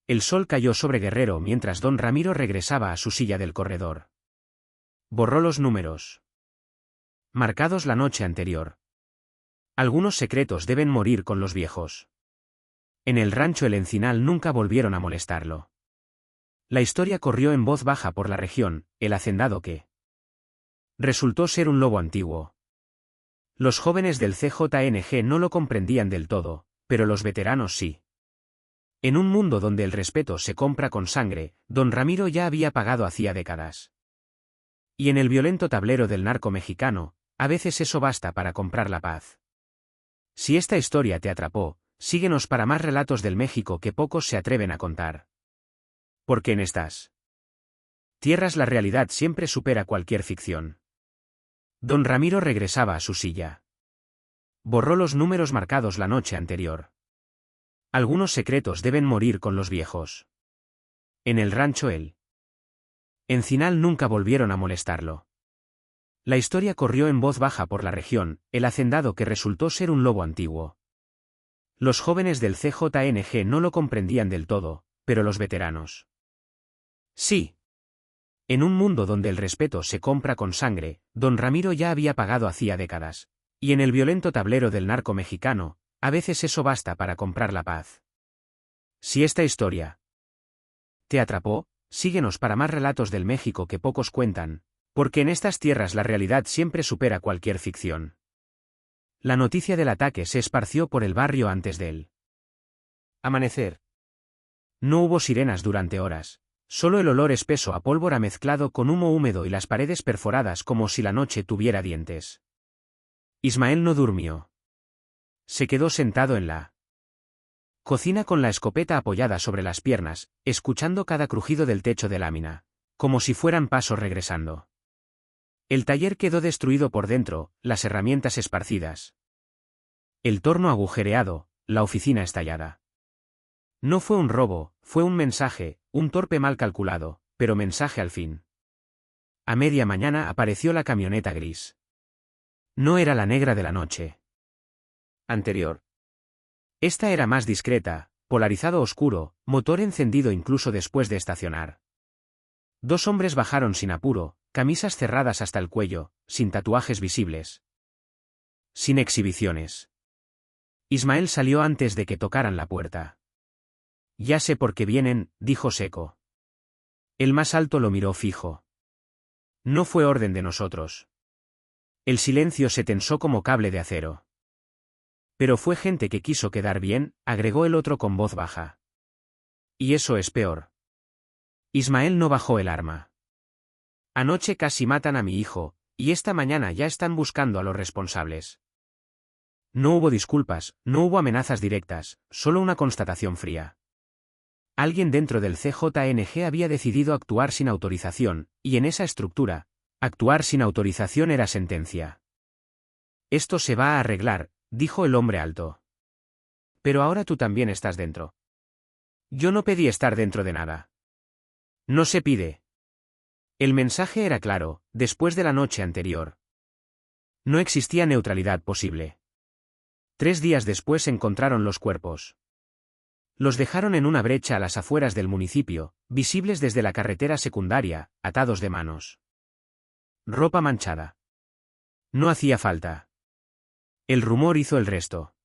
El sol cayó sobre Guerrero mientras don Ramiro regresaba a su silla del corredor. Borró los números marcados la noche anterior. Algunos secretos deben morir con los viejos. En el rancho El Encinal nunca volvieron a molestarlo. La historia corrió en voz baja por la región, el hacendado que resultó ser un lobo antiguo. Los jóvenes del CJNG no lo comprendían del todo, pero los veteranos sí. En un mundo donde el respeto se compra con sangre, don Ramiro ya había pagado hacía décadas. Y en el violento tablero del narco mexicano, a veces eso basta para comprar la paz. Si esta historia te atrapó, síguenos para más relatos del México que pocos se atreven a contar. Porque en estas tierras la realidad siempre supera cualquier ficción. Don Ramiro regresaba a su silla. Borró los números marcados la noche anterior. Algunos secretos deben morir con los viejos. En el rancho El Encinal nunca volvieron a molestarlo. La historia corrió en voz baja por la región, el hacendado que resultó ser un lobo antiguo. Los jóvenes del CJNG no lo comprendían del todo, pero los veteranos sí. En un mundo donde el respeto se compra con sangre, don Ramiro ya había pagado hacía décadas. Y en el violento tablero del narco mexicano, a veces eso basta para comprar la paz. Si esta historia te atrapó, síguenos para más relatos del México que pocos cuentan, porque en estas tierras la realidad siempre supera cualquier ficción. La noticia del ataque se esparció por el barrio antes del amanecer. No hubo sirenas durante horas. Solo el olor espeso a pólvora mezclado con humo húmedo y las paredes perforadas como si la noche tuviera dientes. Ismael no durmió. Se quedó sentado en la cocina con la escopeta apoyada sobre las piernas, escuchando cada crujido del techo de lámina, como si fueran pasos regresando. El taller quedó destruido por dentro, las herramientas esparcidas. El torno agujereado, la oficina estallada. No fue un robo, fue un mensaje, un torpe mal calculado, pero mensaje al fin. A media mañana apareció la camioneta gris. No era la negra de la noche anterior. Esta era más discreta, polarizado oscuro, motor encendido incluso después de estacionar. Dos hombres bajaron sin apuro, camisas cerradas hasta el cuello, sin tatuajes visibles. Sin exhibiciones. Ismael salió antes de que tocaran la puerta. Ya sé por qué vienen, dijo seco. El más alto lo miró fijo. No fue orden de nosotros. El silencio se tensó como cable de acero. Pero fue gente que quiso quedar bien, agregó el otro con voz baja. Y eso es peor. Ismael no bajó el arma. Anoche casi matan a mi hijo, y esta mañana ya están buscando a los responsables. No hubo disculpas, no hubo amenazas directas, solo una constatación fría. Alguien dentro del CJNG había decidido actuar sin autorización, y en esa estructura, actuar sin autorización era sentencia. Esto se va a arreglar, dijo el hombre alto. Pero ahora tú también estás dentro. Yo no pedí estar dentro de nada. No se pide. El mensaje era claro, después de la noche anterior. No existía neutralidad posible. 3 días después encontraron los cuerpos. Los dejaron en una brecha a las afueras del municipio, visibles desde la carretera secundaria, atados de manos. Ropa manchada. No hacía falta. El rumor hizo el resto.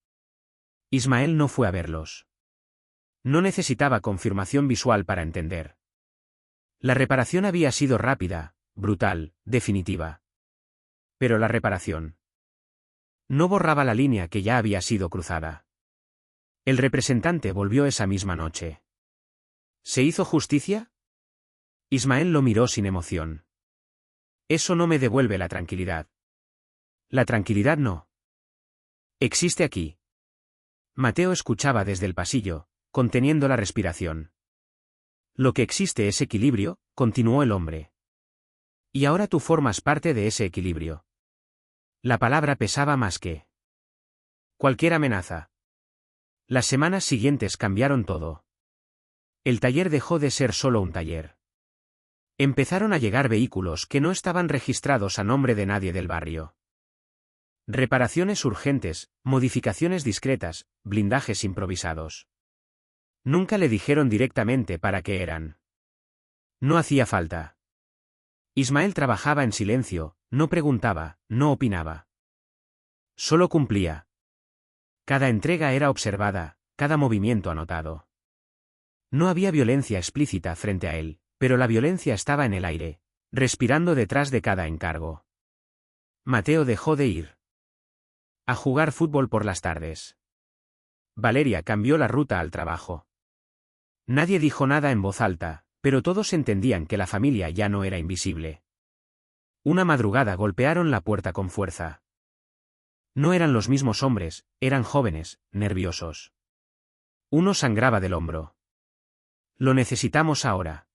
Ismael no fue a verlos. No necesitaba confirmación visual para entender. La reparación había sido rápida, brutal, definitiva. Pero la reparación no borraba la línea que ya había sido cruzada. El representante volvió esa misma noche. ¿Se hizo justicia? Ismael lo miró sin emoción. Eso no me devuelve la tranquilidad. La tranquilidad no existe aquí. Mateo escuchaba desde el pasillo, conteniendo la respiración. Lo que existe es equilibrio, continuó el hombre. Y ahora tú formas parte de ese equilibrio. La palabra pesaba más que cualquier amenaza. Las semanas siguientes cambiaron todo. El taller dejó de ser solo un taller. Empezaron a llegar vehículos que no estaban registrados a nombre de nadie del barrio. Reparaciones urgentes, modificaciones discretas, blindajes improvisados. Nunca le dijeron directamente para qué eran. No hacía falta. Ismael trabajaba en silencio, no preguntaba, no opinaba. Solo cumplía. Cada entrega era observada, cada movimiento anotado. No había violencia explícita frente a él, pero la violencia estaba en el aire, respirando detrás de cada encargo. Mateo dejó de ir a jugar fútbol por las tardes. Valeria cambió la ruta al trabajo. Nadie dijo nada en voz alta, pero todos entendían que la familia ya no era invisible. Una madrugada golpearon la puerta con fuerza. No eran los mismos hombres, eran jóvenes, nerviosos. Uno sangraba del hombro. Lo necesitamos ahora.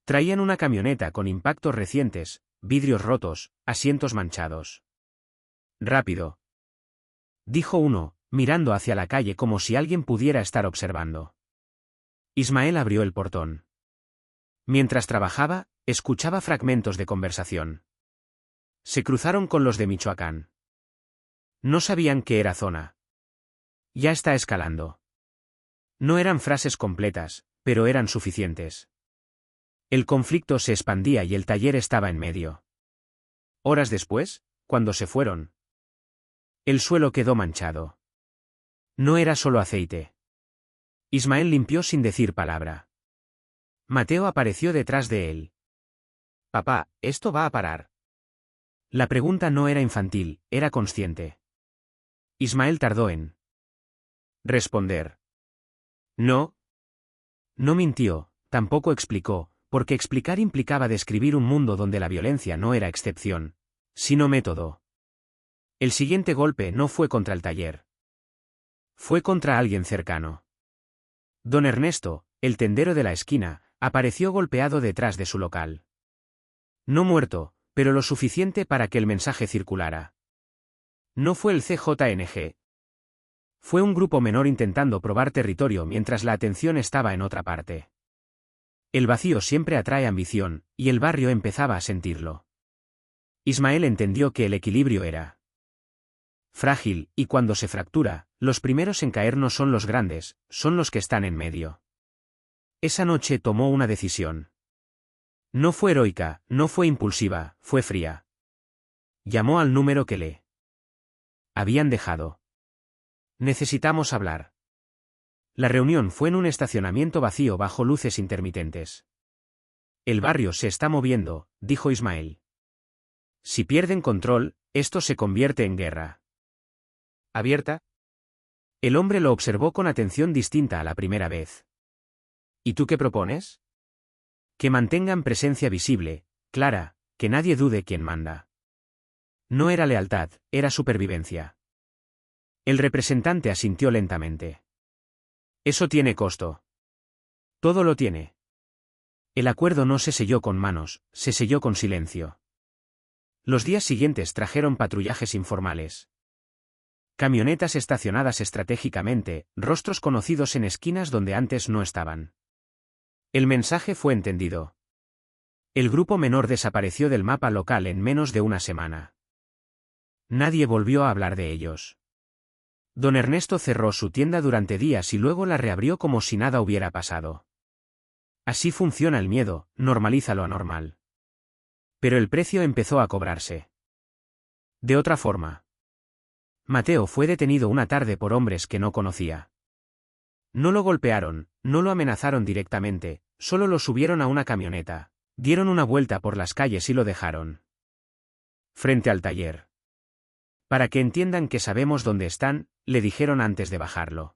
Traían una camioneta con impactos recientes, vidrios rotos, asientos manchados. Rápido, dijo uno, mirando hacia la calle como si alguien pudiera estar observando. Ismael abrió el portón. Mientras trabajaba, escuchaba fragmentos de conversación. Se cruzaron con los de Michoacán. No sabían qué era zona. Ya está escalando. No eran frases completas, pero eran suficientes. El conflicto se expandía y el taller estaba en medio. Horas después, cuando se fueron, el suelo quedó manchado. No era solo aceite. Ismael limpió sin decir palabra. Mateo apareció detrás de él. Papá, ¿esto va a parar? La pregunta no era infantil, era consciente. Ismael tardó en responder. No. No mintió, tampoco explicó, porque explicar implicaba describir un mundo donde la violencia no era excepción, sino método. El siguiente golpe no fue contra el taller. Fue contra alguien cercano. Don Ernesto, el tendero de la esquina, apareció golpeado detrás de su local. No muerto, pero lo suficiente para que el mensaje circulara. No fue el CJNG. Fue un grupo menor intentando probar territorio mientras la atención estaba en otra parte. El vacío siempre atrae ambición, y el barrio empezaba a sentirlo. Ismael entendió que el equilibrio era frágil, y cuando se fractura, los primeros en caer no son los grandes, son los que están en medio. Esa noche tomó una decisión. No fue heroica, no fue impulsiva, fue fría. Llamó al número que le habían dejado. Necesitamos hablar. La reunión fue en un estacionamiento vacío bajo luces intermitentes. El barrio se está moviendo, dijo Ismael. Si pierden control, esto se convierte en guerra abierta. El hombre lo observó con atención distinta a la primera vez. ¿Y tú qué propones? Que mantengan presencia visible, clara, que nadie dude quién manda. No era lealtad, era supervivencia. El representante asintió lentamente. Eso tiene costo. Todo lo tiene. El acuerdo no se selló con manos, se selló con silencio. Los días siguientes trajeron patrullajes informales. Camionetas estacionadas estratégicamente, rostros conocidos en esquinas donde antes no estaban. El mensaje fue entendido. El grupo menor desapareció del mapa local en menos de una semana. Nadie volvió a hablar de ellos. Don Ernesto cerró su tienda durante días y luego la reabrió como si nada hubiera pasado. Así funciona el miedo, normaliza lo anormal. Pero el precio empezó a cobrarse. De otra forma. Mateo fue detenido una tarde por hombres que no conocía. No lo golpearon, no lo amenazaron directamente, solo lo subieron a una camioneta, dieron una vuelta por las calles y lo dejaron frente al taller. Para que entiendan que sabemos dónde están, le dijeron antes de bajarlo.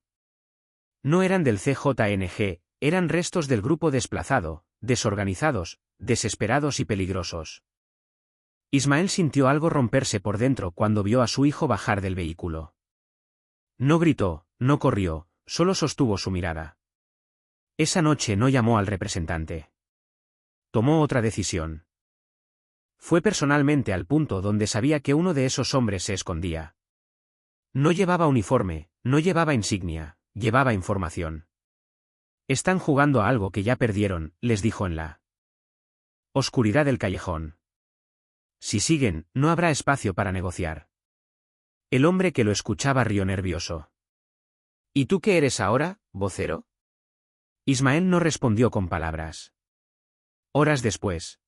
No eran del CJNG, eran restos del grupo desplazado, desorganizados, desesperados y peligrosos. Ismael sintió algo romperse por dentro cuando vio a su hijo bajar del vehículo. No gritó, no corrió, solo sostuvo su mirada. Esa noche no llamó al representante. Tomó otra decisión. Fue personalmente al punto donde sabía que uno de esos hombres se escondía. No llevaba uniforme, no llevaba insignia, llevaba información. Están jugando a algo que ya perdieron, les dijo en la oscuridad del callejón. Si siguen, no habrá espacio para negociar. El hombre que lo escuchaba rió nervioso. ¿Y tú qué eres ahora, vocero? Ismael no respondió con palabras. Horas después.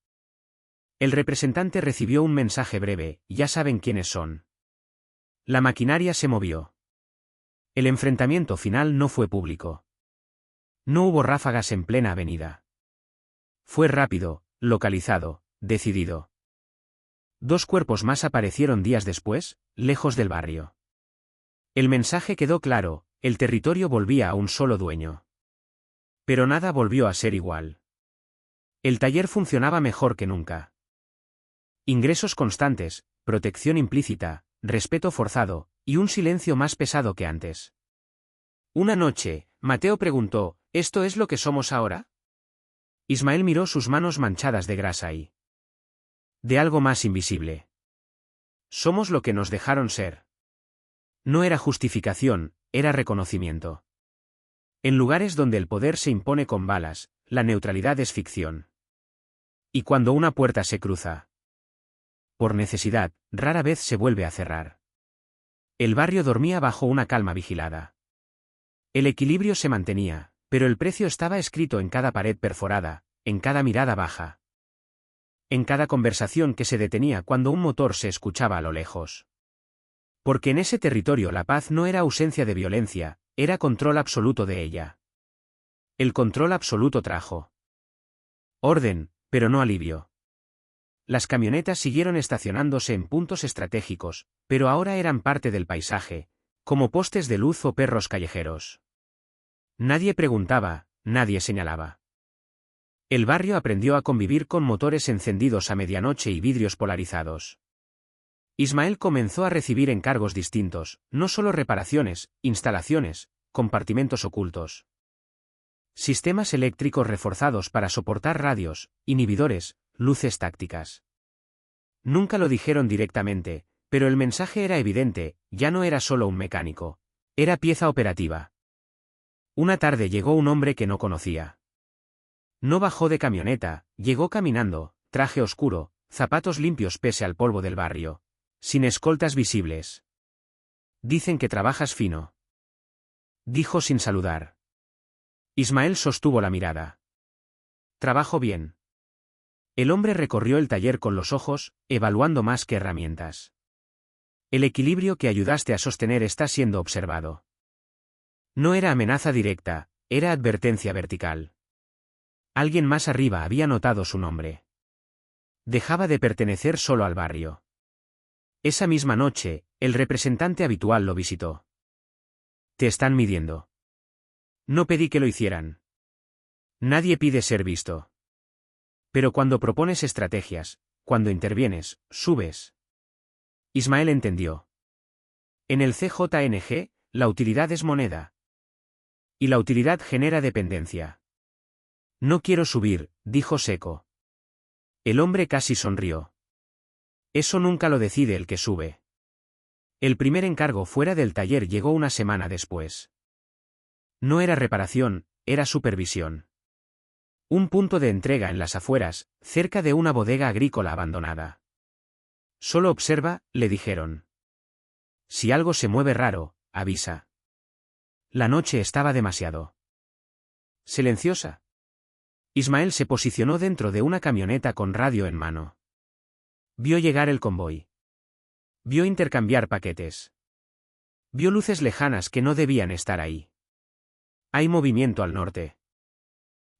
El representante recibió un mensaje breve, ya saben quiénes son. La maquinaria se movió. El enfrentamiento final no fue público. No hubo ráfagas en plena avenida. Fue rápido, localizado, decidido. 2 cuerpos más aparecieron días después, lejos del barrio. El mensaje quedó claro, el territorio volvía a un solo dueño. Pero nada volvió a ser igual. El taller funcionaba mejor que nunca. Ingresos constantes, protección implícita, respeto forzado, y un silencio más pesado que antes. Una noche, Mateo preguntó, ¿esto es lo que somos ahora? Ismael miró sus manos manchadas de grasa y de algo más invisible. Somos lo que nos dejaron ser. No era justificación, era reconocimiento. En lugares donde el poder se impone con balas, la neutralidad es ficción. Y cuando una puerta se cruza por necesidad, rara vez se vuelve a cerrar. El barrio dormía bajo una calma vigilada. El equilibrio se mantenía, pero el precio estaba escrito en cada pared perforada, en cada mirada baja. En cada conversación que se detenía cuando un motor se escuchaba a lo lejos. Porque en ese territorio la paz no era ausencia de violencia, era control absoluto de ella. El control absoluto trajo orden, pero no alivio. Las camionetas siguieron estacionándose en puntos estratégicos, pero ahora eran parte del paisaje, como postes de luz o perros callejeros. Nadie preguntaba, nadie señalaba. El barrio aprendió a convivir con motores encendidos a medianoche y vidrios polarizados. Ismael comenzó a recibir encargos distintos, no solo reparaciones, instalaciones, compartimentos ocultos. Sistemas eléctricos reforzados para soportar radios, inhibidores, luces tácticas. Nunca lo dijeron directamente, pero el mensaje era evidente, ya no era solo un mecánico. Era pieza operativa. Una tarde llegó un hombre que no conocía. No bajó de camioneta, llegó caminando, traje oscuro, zapatos limpios pese al polvo del barrio. Sin escoltas visibles. Dicen que trabajas fino. Dijo sin saludar. Ismael sostuvo la mirada. Trabajo bien. El hombre recorrió el taller con los ojos, evaluando más que herramientas. El equilibrio que ayudaste a sostener está siendo observado. No era amenaza directa, era advertencia vertical. Alguien más arriba había notado su nombre. Dejaba de pertenecer solo al barrio. Esa misma noche, el representante habitual lo visitó. Te están midiendo. No pedí que lo hicieran. Nadie pide ser visto. Pero cuando propones estrategias, cuando intervienes, subes. Ismael entendió. En el CJNG, la utilidad es moneda. Y la utilidad genera dependencia. No quiero subir, dijo seco. El hombre casi sonrió. Eso nunca lo decide el que sube. El primer encargo fuera del taller llegó una semana después. No era reparación, era supervisión. Un punto de entrega en las afueras, cerca de una bodega agrícola abandonada. Solo observa, le dijeron. Si algo se mueve raro, avisa. La noche estaba demasiado silenciosa. Ismael se posicionó dentro de una camioneta con radio en mano. Vio llegar el convoy. Vio intercambiar paquetes. Vio luces lejanas que no debían estar ahí. Hay movimiento al norte.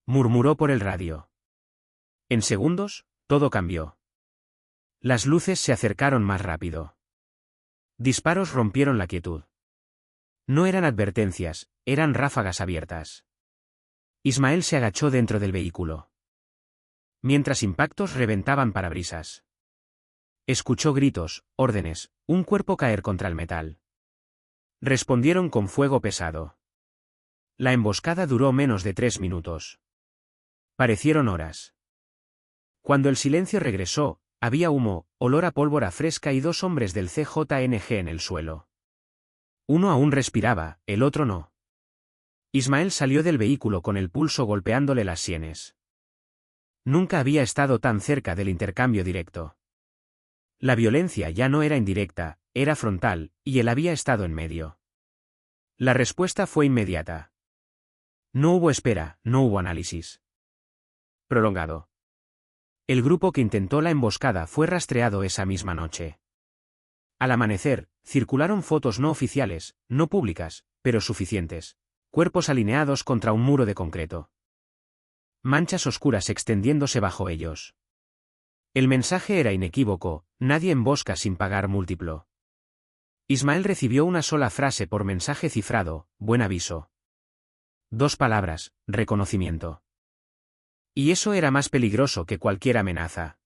Murmuró por el radio. En segundos, todo cambió. Las luces se acercaron más rápido. Disparos rompieron la quietud. No eran advertencias, eran ráfagas abiertas. Ismael se agachó dentro del vehículo. Mientras impactos reventaban parabrisas. Escuchó gritos, órdenes, un cuerpo caer contra el metal. Respondieron con fuego pesado. La emboscada duró menos de 3 minutos. Parecieron horas. Cuando el silencio regresó, había humo, olor a pólvora fresca y 2 hombres del CJNG en el suelo. Uno aún respiraba, el otro no. Ismael salió del vehículo con el pulso golpeándole las sienes. Nunca había estado tan cerca del intercambio directo. La violencia ya no era indirecta, era frontal, y él había estado en medio. La respuesta fue inmediata. No hubo espera, no hubo análisis prolongado. El grupo que intentó la emboscada fue rastreado esa misma noche. Al amanecer, circularon fotos no oficiales, no públicas, pero suficientes. Cuerpos alineados contra un muro de concreto. Manchas oscuras extendiéndose bajo ellos. El mensaje era inequívoco, nadie embosca sin pagar múltiplo. Ismael recibió una sola frase por mensaje cifrado, buen aviso. 2 palabras, reconocimiento. Y eso era más peligroso que cualquier amenaza.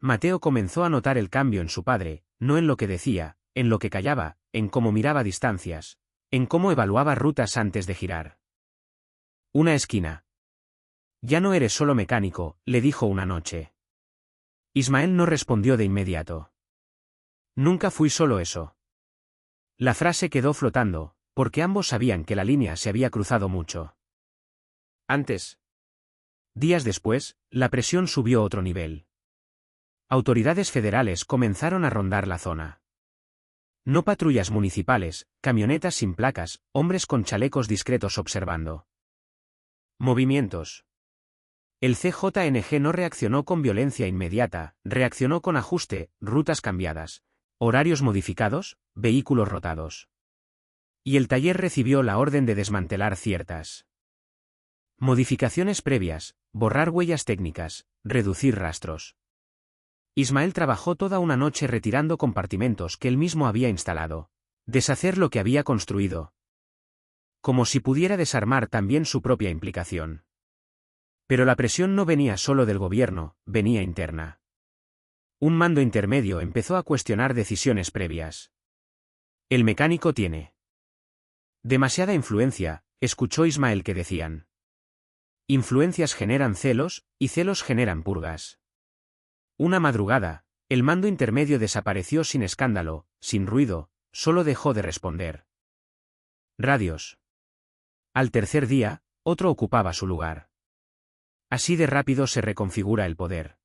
Mateo comenzó a notar el cambio en su padre, no en lo que decía, en lo que callaba, en cómo miraba distancias, en cómo evaluaba rutas antes de girar. Una esquina. Ya no eres solo mecánico, le dijo una noche. Ismael no respondió de inmediato. Nunca fui solo eso. La frase quedó flotando, porque ambos sabían que la línea se había cruzado mucho. Antes. Días después, la presión subió a otro nivel. Autoridades federales comenzaron a rondar la zona. No patrullas municipales, camionetas sin placas, hombres con chalecos discretos observando. Movimientos. El CJNG no reaccionó con violencia inmediata, reaccionó con ajuste, rutas cambiadas, horarios modificados, vehículos rotados. Y el taller recibió la orden de desmantelar ciertas modificaciones previas, borrar huellas técnicas, reducir rastros. Ismael trabajó toda una noche retirando compartimentos que él mismo había instalado. Deshacer lo que había construido. Como si pudiera desarmar también su propia implicación. Pero la presión no venía solo del gobierno, venía interna. Un mando intermedio empezó a cuestionar decisiones previas. El mecánico tiene demasiada influencia, escuchó Ismael que decían. Influencias generan celos, y celos generan purgas. Una madrugada, el mando intermedio desapareció sin escándalo, sin ruido, solo dejó de responder. Radios. Al tercer día, otro ocupaba su lugar. Así de rápido se reconfigura el poder.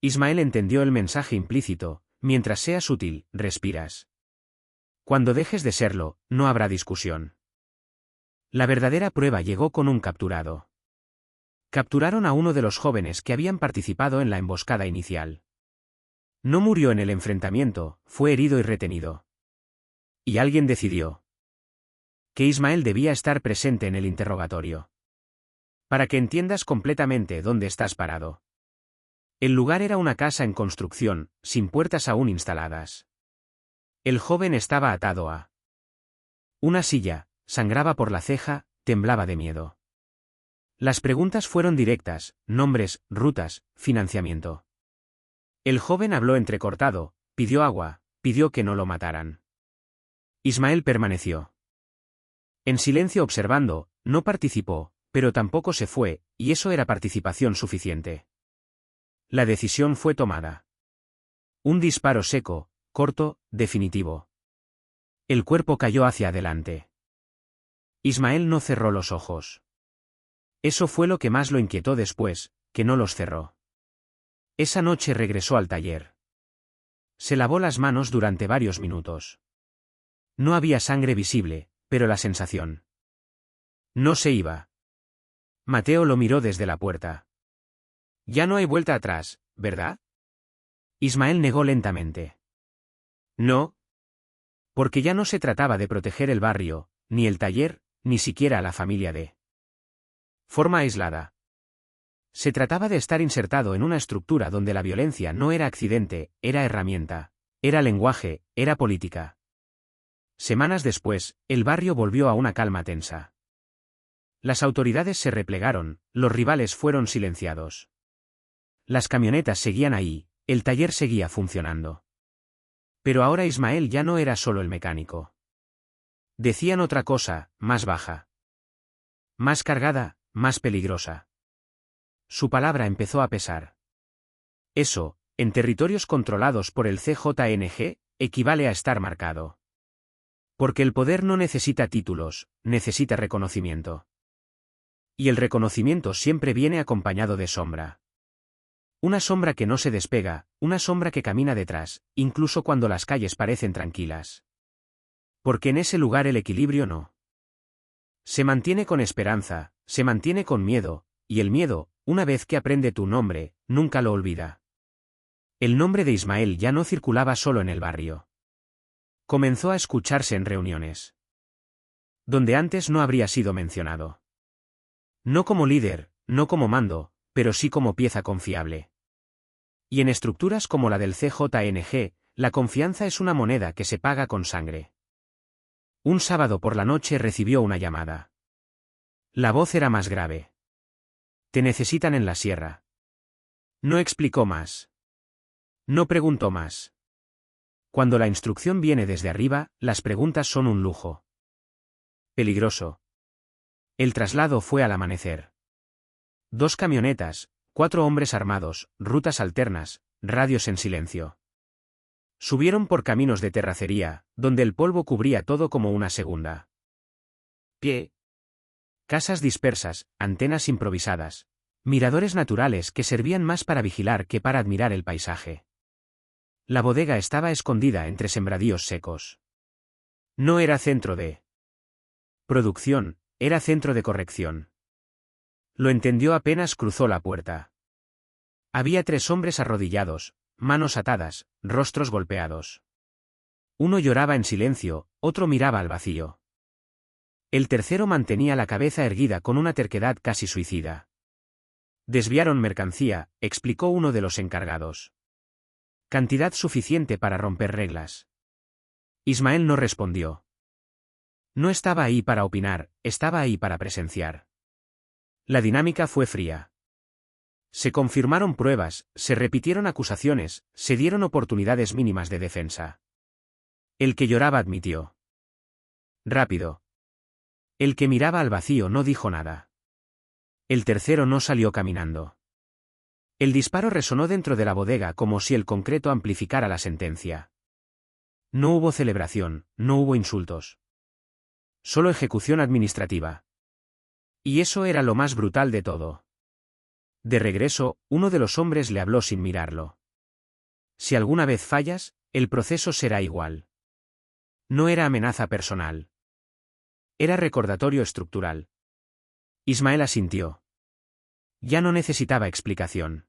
Ismael entendió el mensaje implícito, mientras seas útil, respiras. Cuando dejes de serlo, no habrá discusión. La verdadera prueba llegó con un capturado. Capturaron a uno de los jóvenes que habían participado en la emboscada inicial. No murió en el enfrentamiento, fue herido y retenido. Y alguien decidió que Ismael debía estar presente en el interrogatorio. Para que entiendas completamente dónde estás parado. El lugar era una casa en construcción, sin puertas aún instaladas. El joven estaba atado a una silla, sangraba por la ceja, temblaba de miedo. Las preguntas fueron directas, nombres, rutas, financiamiento. El joven habló entrecortado, pidió agua, pidió que no lo mataran. Ismael permaneció en silencio observando, no participó, pero tampoco se fue, y eso era participación suficiente. La decisión fue tomada. Un disparo seco, corto, definitivo. El cuerpo cayó hacia adelante. Ismael no cerró los ojos. Eso fue lo que más lo inquietó después, que no los cerró. Esa noche regresó al taller. Se lavó las manos durante varios minutos. No había sangre visible, pero la sensación. No se iba. Mateo lo miró desde la puerta. Ya no hay vuelta atrás, ¿verdad? Ismael negó lentamente. No. Porque ya no se trataba de proteger el barrio, ni el taller, ni siquiera a la familia de forma aislada. Se trataba de estar insertado en una estructura donde la violencia no era accidente, era herramienta, era lenguaje, era política. Semanas después, el barrio volvió a una calma tensa. Las autoridades se replegaron, los rivales fueron silenciados. Las camionetas seguían ahí, el taller seguía funcionando. Pero ahora Ismael ya no era solo el mecánico. Decían otra cosa, más baja. Más cargada, más peligrosa. Su palabra empezó a pesar. Eso, en territorios controlados por el CJNG, equivale a estar marcado. Porque el poder no necesita títulos, necesita reconocimiento. Y el reconocimiento siempre viene acompañado de sombra. Una sombra que no se despega, una sombra que camina detrás, incluso cuando las calles parecen tranquilas. Porque en ese lugar el equilibrio no se mantiene con esperanza, se mantiene con miedo, y el miedo, una vez que aprende tu nombre, nunca lo olvida. El nombre de Ismael ya no circulaba solo en el barrio. Comenzó a escucharse en reuniones donde antes no habría sido mencionado. No como líder, no como mando, pero sí como pieza confiable. Y en estructuras como la del CJNG, la confianza es una moneda que se paga con sangre. Un sábado por la noche recibió una llamada. La voz era más grave. Te necesitan en la sierra. No explicó más. No preguntó más. Cuando la instrucción viene desde arriba, las preguntas son un lujo. Peligroso. El traslado fue al amanecer. 2 camionetas, 4 hombres armados, rutas alternas, radios en silencio. Subieron por caminos de terracería, donde el polvo cubría todo como una segunda pie. Casas dispersas, antenas improvisadas, miradores naturales que servían más para vigilar que para admirar el paisaje. La bodega estaba escondida entre sembradíos secos. No era centro de producción, era centro de corrección. Lo entendió apenas cruzó la puerta. Había 3 hombres arrodillados, manos atadas, rostros golpeados. Uno lloraba en silencio, otro miraba al vacío. El tercero mantenía la cabeza erguida con una terquedad casi suicida. Desviaron mercancía, explicó uno de los encargados. Cantidad suficiente para romper reglas. Ismael no respondió. No estaba ahí para opinar, estaba ahí para presenciar. La dinámica fue fría. Se confirmaron pruebas, se repitieron acusaciones, se dieron oportunidades mínimas de defensa. El que lloraba admitió. Rápido. El que miraba al vacío no dijo nada. El tercero no salió caminando. El disparo resonó dentro de la bodega como si el concreto amplificara la sentencia. No hubo celebración, no hubo insultos. Solo ejecución administrativa. Y eso era lo más brutal de todo. De regreso, uno de los hombres le habló sin mirarlo. Si alguna vez fallas, el proceso será igual. No era amenaza personal. Era recordatorio estructural. Ismael asintió. Ya no necesitaba explicación.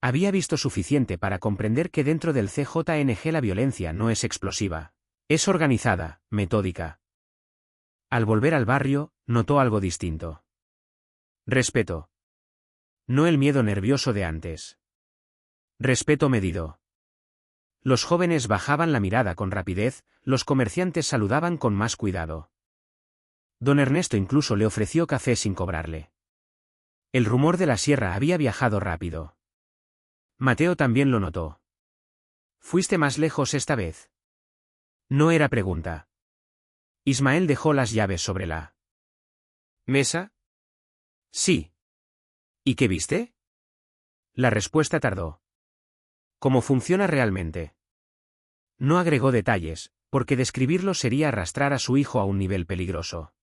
Había visto suficiente para comprender que dentro del CJNG la violencia no es explosiva. Es organizada, metódica. Al volver al barrio, notó algo distinto. Respeto. No el miedo nervioso de antes. Respeto medido. Los jóvenes bajaban la mirada con rapidez, los comerciantes saludaban con más cuidado. Don Ernesto incluso le ofreció café sin cobrarle. El rumor de la sierra había viajado rápido. Mateo también lo notó. ¿Fuiste más lejos esta vez? No era pregunta. Ismael dejó las llaves sobre la mesa. Sí. ¿Y qué viste? La respuesta tardó. ¿Cómo funciona realmente? No agregó detalles, porque describirlo sería arrastrar a su hijo a un nivel peligroso.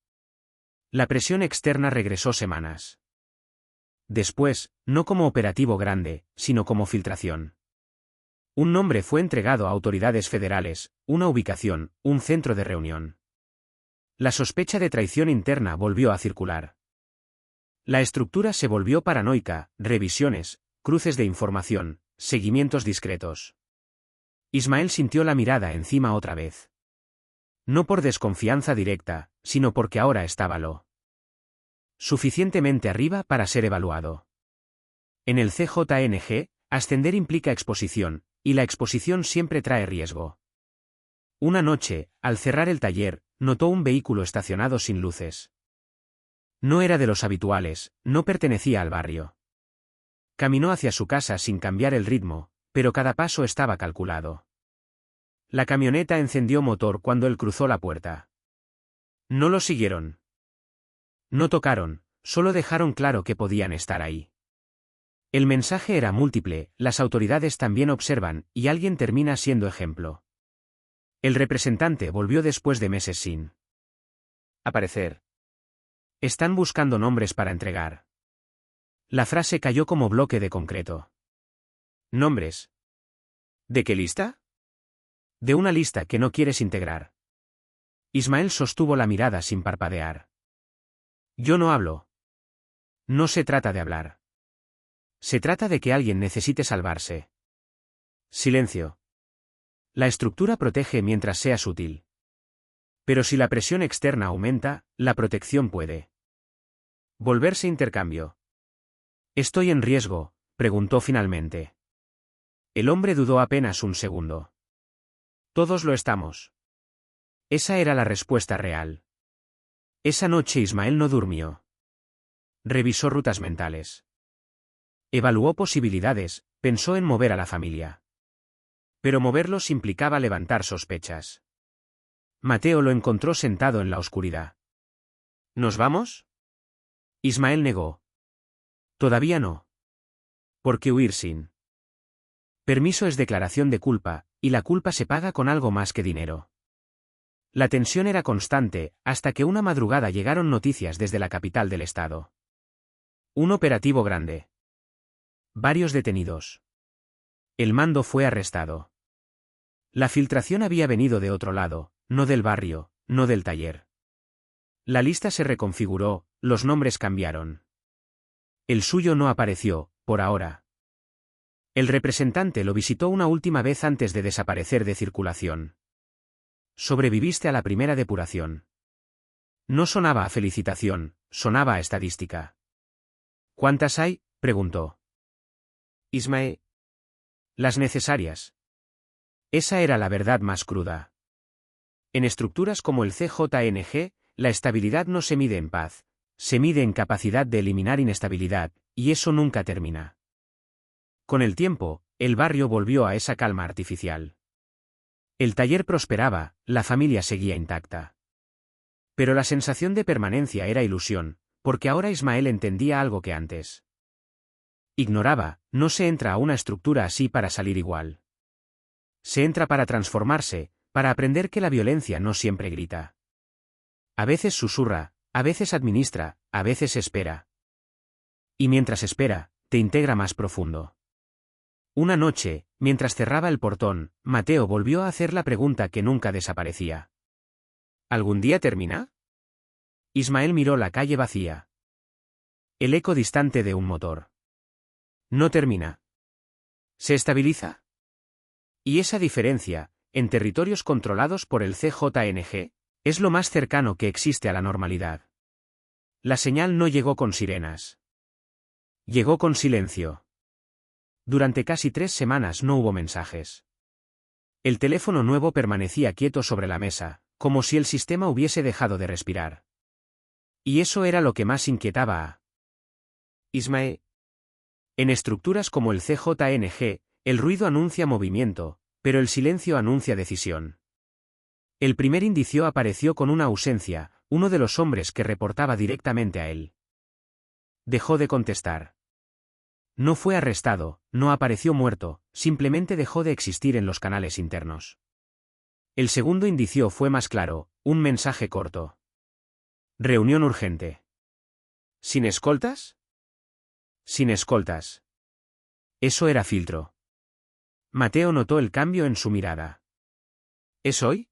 La presión externa regresó semanas después, no como operativo grande, sino como filtración. Un nombre fue entregado a autoridades federales, una ubicación, un centro de reunión. La sospecha de traición interna volvió a circular. La estructura se volvió paranoica, revisiones, cruces de información, seguimientos discretos. Ismael sintió la mirada encima otra vez. No por desconfianza directa, sino porque ahora estaba lo suficientemente arriba para ser evaluado. En el CJNG, ascender implica exposición, y la exposición siempre trae riesgo. Una noche, al cerrar el taller, notó un vehículo estacionado sin luces. No era de los habituales, no pertenecía al barrio. Caminó hacia su casa sin cambiar el ritmo, pero cada paso estaba calculado. La camioneta encendió motor cuando él cruzó la puerta. No lo siguieron. No tocaron, solo dejaron claro que podían estar ahí. El mensaje era múltiple, las autoridades también observan, y alguien termina siendo ejemplo. El representante volvió después de meses sin aparecer. Están buscando nombres para entregar. La frase cayó como bloque de concreto. ¿Nombres? ¿De qué lista? De una lista que no quieres integrar. Ismael sostuvo la mirada sin parpadear. Yo no hablo. No se trata de hablar. Se trata de que alguien necesite salvarse. Silencio. La estructura protege mientras sea sutil. Pero si la presión externa aumenta, la protección puede volverse intercambio. ¿Estoy en riesgo?, preguntó finalmente. El hombre dudó apenas un segundo. Todos lo estamos. Esa era la respuesta real. Esa noche Ismael no durmió. Revisó rutas mentales. Evaluó posibilidades, pensó en mover a la familia. Pero moverlos implicaba levantar sospechas. Mateo lo encontró sentado en la oscuridad. ¿Nos vamos? Ismael negó. Todavía no. ¿Por qué huir sin permiso? Es declaración de culpa, y la culpa se paga con algo más que dinero. La tensión era constante, hasta que una madrugada llegaron noticias desde la capital del estado. Un operativo grande. Varios detenidos. El mando fue arrestado. La filtración había venido de otro lado, no del barrio, no del taller. La lista se reconfiguró, los nombres cambiaron. El suyo no apareció, por ahora. El representante lo visitó una última vez antes de desaparecer de circulación. Sobreviviste a la primera depuración. No sonaba a felicitación, sonaba a estadística. ¿Cuántas hay?, preguntó. Ismael. Las necesarias. Esa era la verdad más cruda. En estructuras como el CJNG, la estabilidad no se mide en paz, se mide en capacidad de eliminar inestabilidad, y eso nunca termina. Con el tiempo, el barrio volvió a esa calma artificial. El taller prosperaba, la familia seguía intacta. Pero la sensación de permanencia era ilusión, porque ahora Ismael entendía algo que antes ignoraba: no se entra a una estructura así para salir igual. Se entra para transformarse, para aprender que la violencia no siempre grita. A veces susurra, a veces administra, a veces espera. Y mientras espera, te integra más profundo. Una noche, mientras cerraba el portón, Mateo volvió a hacer la pregunta que nunca desaparecía. ¿Algún día termina? Ismael miró la calle vacía. El eco distante de un motor. No termina. Se estabiliza. Y esa diferencia, en territorios controlados por el CJNG, es lo más cercano que existe a la normalidad. La señal no llegó con sirenas. Llegó con silencio. Durante casi 3 semanas no hubo mensajes. El teléfono nuevo permanecía quieto sobre la mesa, como si el sistema hubiese dejado de respirar. Y eso era lo que más inquietaba a Ismael. En estructuras como el CJNG, el ruido anuncia movimiento, pero el silencio anuncia decisión. El primer indicio apareció con una ausencia, uno de los hombres que reportaba directamente a él. Dejó de contestar. No fue arrestado, no apareció muerto, simplemente dejó de existir en los canales internos. El segundo indicio fue más claro, un mensaje corto. Reunión urgente. ¿Sin escoltas? Sin escoltas. Eso era filtro. Mateo notó el cambio en su mirada. ¿Es hoy?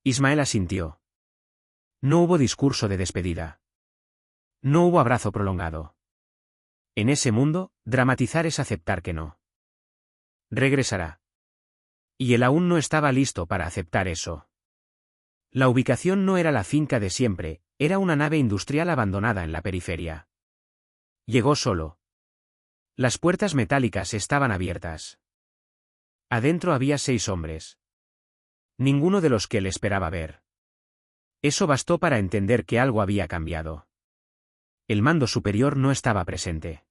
Ismael asintió. No hubo discurso de despedida. No hubo abrazo prolongado. En ese mundo, dramatizar es aceptar que no. Regresará. Y él aún no estaba listo para aceptar eso. La ubicación no era la finca de siempre, era una nave industrial abandonada en la periferia. Llegó solo. Las puertas metálicas estaban abiertas. Adentro había 6 hombres. Ninguno de los que él esperaba ver. Eso bastó para entender que algo había cambiado. El mando superior no estaba presente.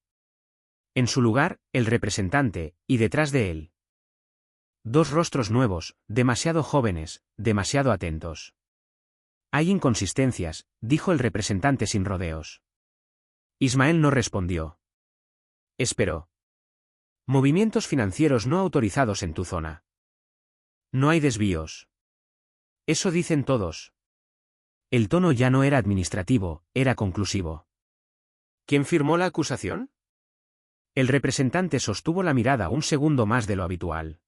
En su lugar, el representante, y detrás de él. 2 rostros nuevos, demasiado jóvenes, demasiado atentos. Hay inconsistencias, dijo el representante sin rodeos. Ismael no respondió. Esperó. Movimientos financieros no autorizados en tu zona. No hay desvíos. Eso dicen todos. El tono ya no era administrativo, era conclusivo. ¿Quién firmó la acusación? El representante sostuvo la mirada un segundo más de lo habitual.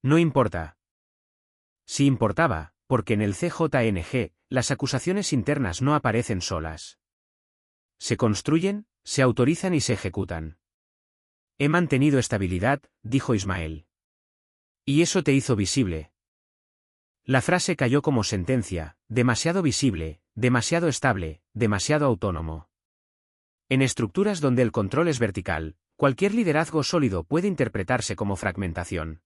No importa. Sí importaba, porque en el CJNG, las acusaciones internas no aparecen solas. Se construyen, se autorizan y se ejecutan. He mantenido estabilidad, dijo Ismael. Y eso te hizo visible. La frase cayó como sentencia, demasiado visible, demasiado estable, demasiado autónomo. En estructuras donde el control es vertical, cualquier liderazgo sólido puede interpretarse como fragmentación.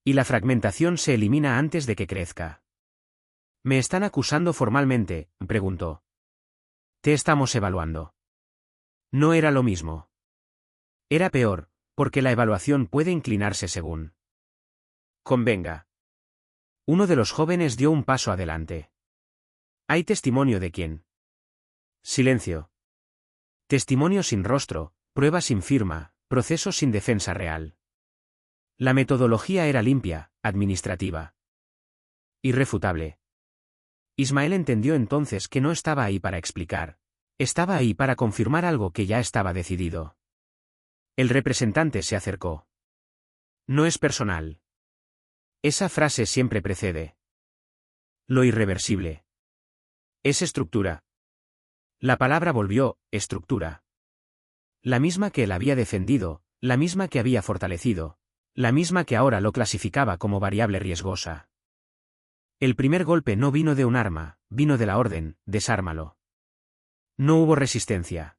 Y la fragmentación se elimina antes de que crezca. ¿Me están acusando formalmente?, preguntó. Te estamos evaluando. No era lo mismo. Era peor, porque la evaluación puede inclinarse según. Convenga. Uno de los jóvenes dio un paso adelante. ¿Hay testimonio de quién? Silencio. Testimonio sin rostro, prueba sin firma, proceso sin defensa real. La metodología era limpia, administrativa. Irrefutable. Ismael entendió entonces que no estaba ahí para explicar. Estaba ahí para confirmar algo que ya estaba decidido. El representante se acercó. No es personal. Esa frase siempre precede. Lo irreversible. Es estructura. La palabra volvió, estructura. La misma que él había defendido, la misma que había fortalecido, la misma que ahora lo clasificaba como variable riesgosa. El primer golpe no vino de un arma, vino de la orden, desármalo. No hubo resistencia.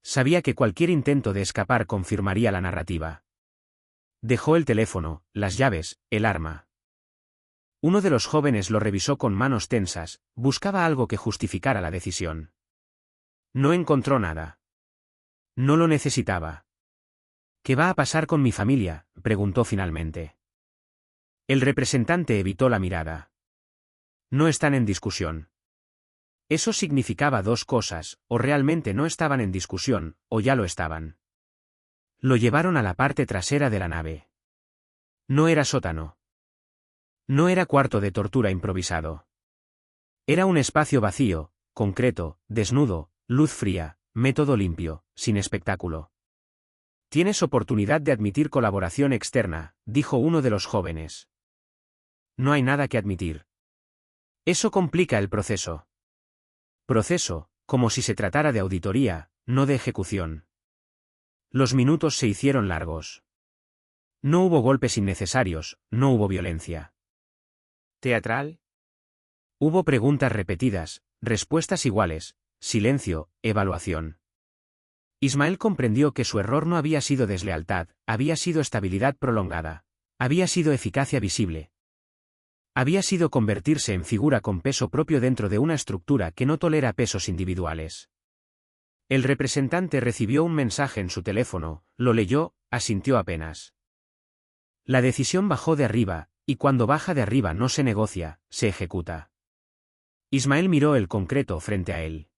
Sabía que cualquier intento de escapar confirmaría la narrativa. Dejó el teléfono, las llaves, el arma. Uno de los jóvenes lo revisó con manos tensas, buscaba algo que justificara la decisión. No encontró nada. No lo necesitaba. ¿Qué va a pasar con mi familia?, preguntó finalmente. El representante evitó la mirada. No están en discusión. Eso significaba 2 cosas, o realmente no estaban en discusión, o ya lo estaban. Lo llevaron a la parte trasera de la nave. No era sótano. No era cuarto de tortura improvisado. Era un espacio vacío, concreto, desnudo, luz fría, método limpio, sin espectáculo. Tienes oportunidad de admitir colaboración externa, dijo uno de los jóvenes. No hay nada que admitir. Eso complica el proceso. Proceso, como si se tratara de auditoría, no de ejecución. Los minutos se hicieron largos. No hubo golpes innecesarios, no hubo violencia. ¿Teatral? Hubo preguntas repetidas, respuestas iguales, silencio, evaluación. Ismael comprendió que su error no había sido deslealtad, había sido estabilidad prolongada. Había sido eficacia visible. Había sido convertirse en figura con peso propio dentro de una estructura que no tolera pesos individuales. El representante recibió un mensaje en su teléfono, lo leyó, asintió apenas. La decisión bajó de arriba, y cuando baja de arriba no se negocia, se ejecuta. Ismael miró el concreto frente a él.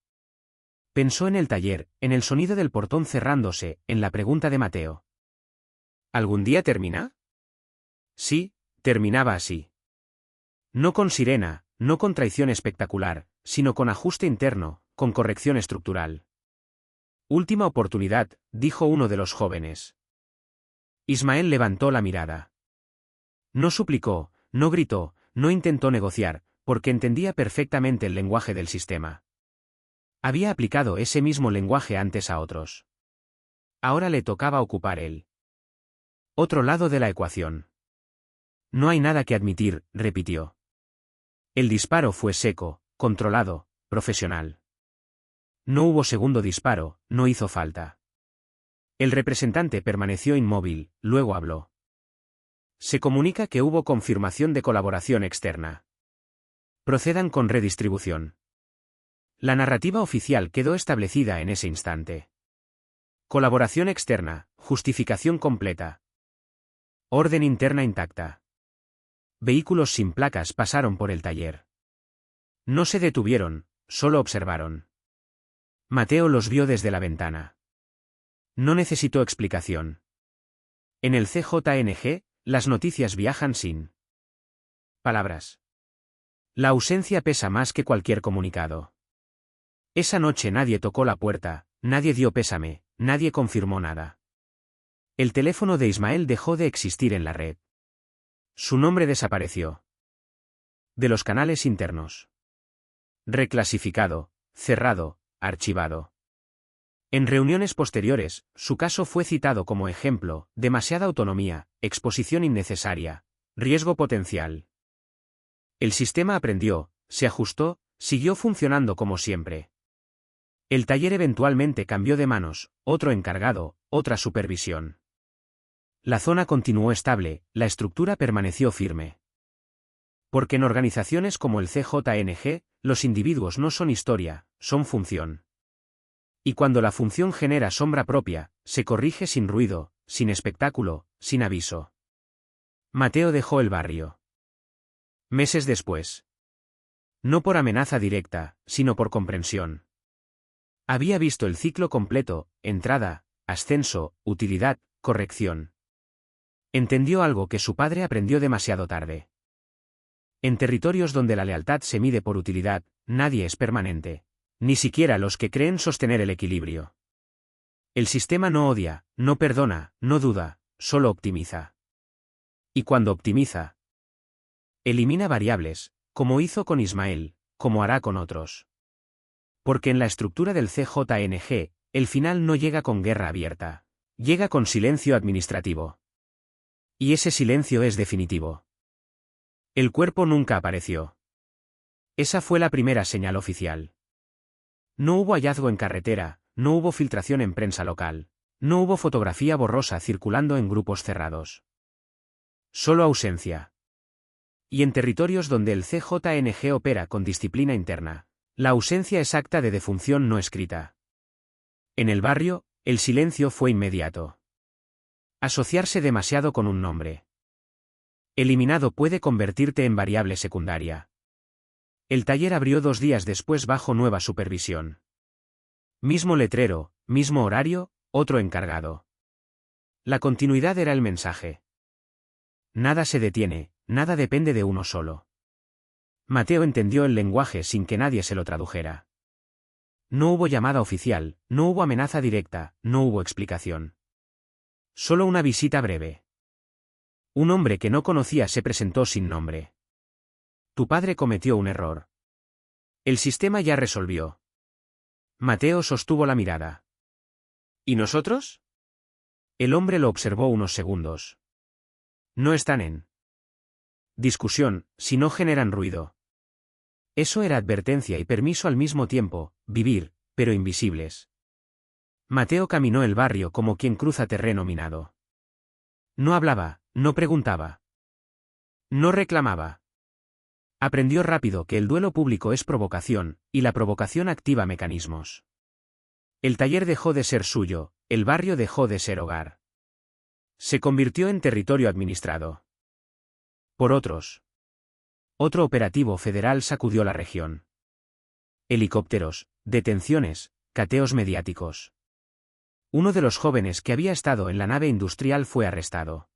Pensó en el taller, en el sonido del portón cerrándose, en la pregunta de Mateo. ¿Algún día termina? Sí, terminaba así. No con sirena, no con traición espectacular, sino con ajuste interno, con corrección estructural. Última oportunidad, dijo uno de los jóvenes. Ismael levantó la mirada. No suplicó, no gritó, no intentó negociar, porque entendía perfectamente el lenguaje del sistema. Había aplicado ese mismo lenguaje antes a otros. Ahora le tocaba ocupar él. Otro lado de la ecuación. No hay nada que admitir, repitió. El disparo fue seco, controlado, profesional. No hubo segundo disparo, no hizo falta. El representante permaneció inmóvil, luego habló. Se comunica que hubo confirmación de colaboración externa. Procedan con redistribución. La narrativa oficial quedó establecida en ese instante. Colaboración externa, justificación completa. Orden interna intacta. Vehículos sin placas pasaron por el taller. No se detuvieron, solo observaron. Mateo los vio desde la ventana. No necesitó explicación. En el CJNG, las noticias viajan sin palabras. La ausencia pesa más que cualquier comunicado. Esa noche nadie tocó la puerta, nadie dio pésame, nadie confirmó nada. El teléfono de Ismael dejó de existir en la red. Su nombre desapareció. De los canales internos. Reclasificado, cerrado, archivado. En reuniones posteriores, su caso fue citado como ejemplo: demasiada autonomía, exposición innecesaria, riesgo potencial. El sistema aprendió, se ajustó, siguió funcionando como siempre. El taller eventualmente cambió de manos, otro encargado, otra supervisión. La zona continuó estable, la estructura permaneció firme. Porque en organizaciones como el CJNG, los individuos no son historia, son función. Y cuando la función genera sombra propia, se corrige sin ruido, sin espectáculo, sin aviso. Mateo dejó el barrio. Meses después. No por amenaza directa, sino por comprensión. Había visto el ciclo completo: entrada, ascenso, utilidad, corrección. Entendió algo que su padre aprendió demasiado tarde. En territorios donde la lealtad se mide por utilidad, nadie es permanente. Ni siquiera los que creen sostener el equilibrio. El sistema no odia, no perdona, no duda, solo optimiza. Y cuando optimiza, elimina variables, como hizo con Ismael, como hará con otros. Porque en la estructura del CJNG, el final no llega con guerra abierta. Llega con silencio administrativo. Y ese silencio es definitivo. El cuerpo nunca apareció. Esa fue la primera señal oficial. No hubo hallazgo en carretera, no hubo filtración en prensa local, no hubo fotografía borrosa circulando en grupos cerrados. Solo ausencia. Y en territorios donde el CJNG opera con disciplina interna, la ausencia exacta de defunción no escrita. En el barrio, el silencio fue inmediato. Asociarse demasiado con un nombre eliminado puede convertirte en variable secundaria. El taller abrió 2 días después bajo nueva supervisión. Mismo letrero, mismo horario, otro encargado. La continuidad era el mensaje. Nada se detiene, nada depende de uno solo. Mateo entendió el lenguaje sin que nadie se lo tradujera. No hubo llamada oficial, no hubo amenaza directa, no hubo explicación. Solo una visita breve. Un hombre que no conocía se presentó sin nombre. Tu padre cometió un error. El sistema ya resolvió. Mateo sostuvo la mirada. ¿Y nosotros? El hombre lo observó unos segundos. No están en discusión, si no generan ruido. Eso era advertencia y permiso al mismo tiempo: vivir, pero invisibles. Mateo caminó el barrio como quien cruza terreno minado. No hablaba, no preguntaba. No reclamaba. Aprendió rápido que el duelo público es provocación, y la provocación activa mecanismos. El taller dejó de ser suyo, el barrio dejó de ser hogar. Se convirtió en territorio administrado por otros. Otro operativo federal sacudió la región. Helicópteros, detenciones, cateos mediáticos. Uno de los jóvenes que había estado en la nave industrial fue arrestado.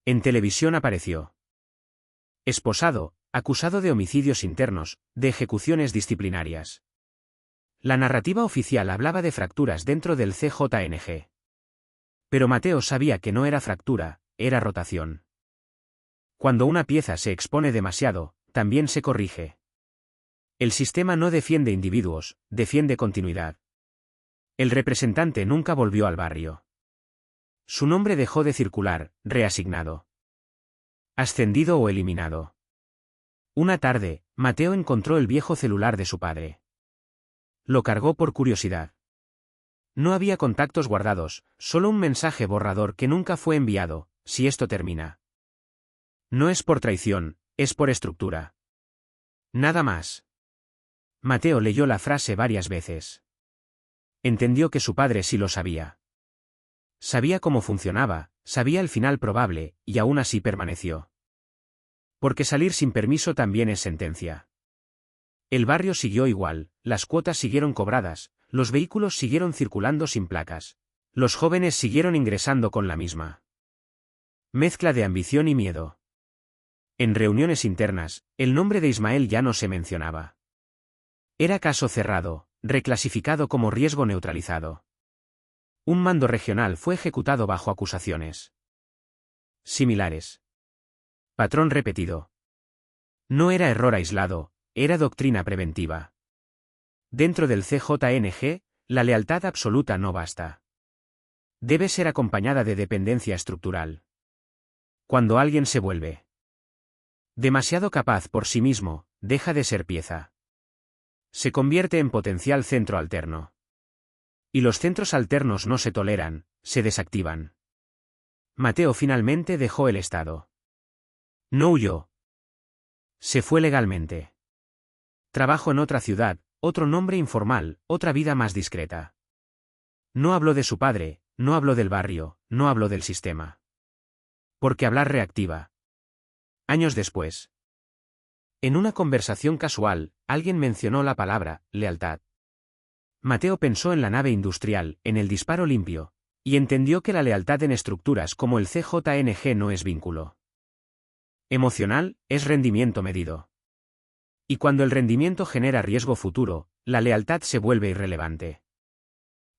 En televisión apareció esposado, acusado de homicidios internos, de ejecuciones disciplinarias. La narrativa oficial hablaba de fracturas dentro del CJNG. Pero Mateo sabía que no era fractura, era rotación. Cuando una pieza se expone demasiado, también se corrige. El sistema no defiende individuos, defiende continuidad. El representante nunca volvió al barrio. Su nombre dejó de circular, reasignado. Ascendido o eliminado. Una tarde, Mateo encontró el viejo celular de su padre. Lo cargó por curiosidad. No había contactos guardados, solo un mensaje borrador que nunca fue enviado: si esto termina. No es por traición, es por estructura. Nada más. Mateo leyó la frase varias veces. Entendió que su padre sí lo sabía. Sabía cómo funcionaba, sabía el final probable, y aún así permaneció. Porque salir sin permiso también es sentencia. El barrio siguió igual, las cuotas siguieron cobradas, los vehículos siguieron circulando sin placas. Los jóvenes siguieron ingresando con la misma mezcla de ambición y miedo. En reuniones internas, el nombre de Ismael ya no se mencionaba. Era caso cerrado, reclasificado como riesgo neutralizado. Un mando regional fue ejecutado bajo acusaciones similares. Patrón repetido. No era error aislado, era doctrina preventiva. Dentro del CJNG, la lealtad absoluta no basta. Debe ser acompañada de dependencia estructural. Cuando alguien se vuelve demasiado capaz por sí mismo, deja de ser pieza. Se convierte en potencial centro alterno. Y los centros alternos no se toleran, se desactivan. Mateo finalmente dejó el estado. No huyó. Se fue legalmente. Trabajó en otra ciudad, otro nombre informal, otra vida más discreta. No habló de su padre, no habló del barrio, no habló del sistema. Porque hablar reactiva. Años después. En una conversación casual, alguien mencionó la palabra lealtad. Mateo pensó en la nave industrial, en el disparo limpio, y entendió que la lealtad en estructuras como el CJNG no es vínculo emocional, es rendimiento medido. Y cuando el rendimiento genera riesgo futuro, la lealtad se vuelve irrelevante.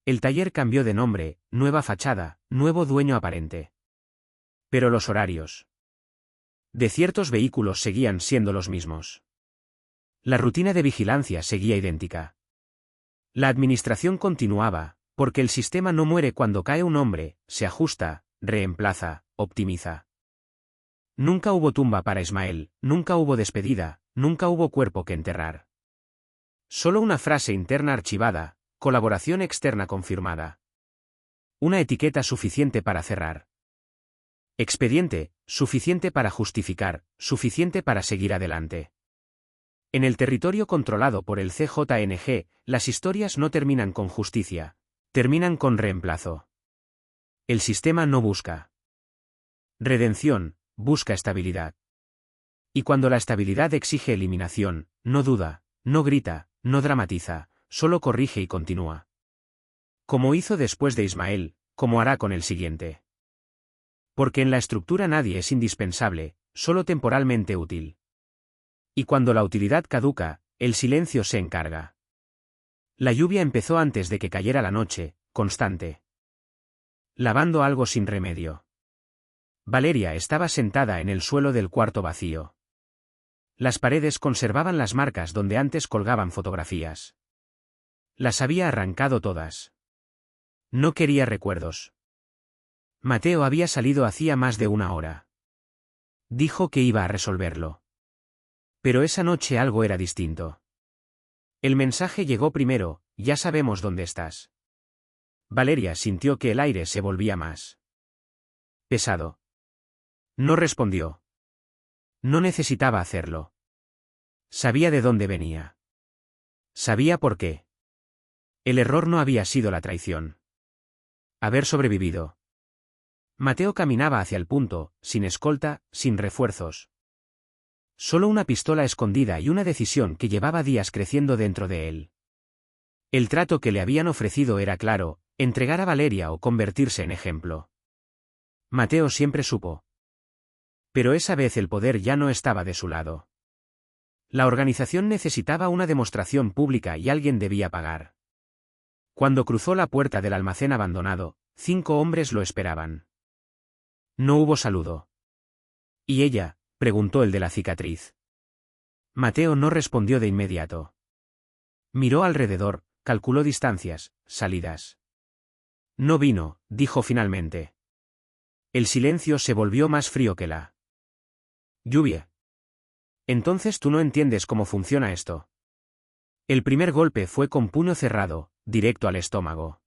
El taller cambió de nombre, nueva fachada, nuevo dueño aparente. Pero los horarios de ciertos vehículos seguían siendo los mismos. La rutina de vigilancia seguía idéntica. La administración continuaba, porque el sistema no muere cuando cae un hombre, se ajusta, reemplaza, optimiza. Nunca hubo tumba para Ismael, nunca hubo despedida, nunca hubo cuerpo que enterrar. Solo una frase interna archivada, colaboración externa confirmada. Una etiqueta suficiente para cerrar. Expediente, suficiente para justificar, suficiente para seguir adelante. En el territorio controlado por el CJNG, las historias no terminan con justicia, terminan con reemplazo. El sistema no busca redención, busca estabilidad. Y cuando la estabilidad exige eliminación, no duda, no grita, no dramatiza, solo corrige y continúa. Como hizo después de Ismael, como hará con el siguiente. Porque en la estructura nadie es indispensable, solo temporalmente útil. Y cuando la utilidad caduca, el silencio se encarga. La lluvia empezó antes de que cayera la noche, constante. Lavando algo sin remedio. Valeria estaba sentada en el suelo del cuarto vacío. Las paredes conservaban las marcas donde antes colgaban fotografías. Las había arrancado todas. No quería recuerdos. Mateo había salido hacía más de una hora. Dijo que iba a resolverlo. Pero esa noche algo era distinto. El mensaje llegó primero: ya sabemos dónde estás. Valeria sintió que el aire se volvía más pesado. No respondió. No necesitaba hacerlo. Sabía de dónde venía. Sabía por qué. El error no había sido la traición. Haber sobrevivido. Mateo caminaba hacia el punto, sin escolta, sin refuerzos. Solo una pistola escondida y una decisión que llevaba días creciendo dentro de él. El trato que le habían ofrecido era claro: entregar a Valeria o convertirse en ejemplo. Mateo siempre supo. Pero esa vez el poder ya no estaba de su lado. La organización necesitaba una demostración pública y alguien debía pagar. Cuando cruzó la puerta del almacén abandonado, 5 hombres lo esperaban. No hubo saludo. ¿Y ella?, preguntó el de la cicatriz. Mateo no respondió de inmediato. Miró alrededor, calculó distancias, salidas. No vino, dijo finalmente. El silencio se volvió más frío que la lluvia. Entonces tú no entiendes cómo funciona esto. El primer golpe fue con puño cerrado, directo al estómago.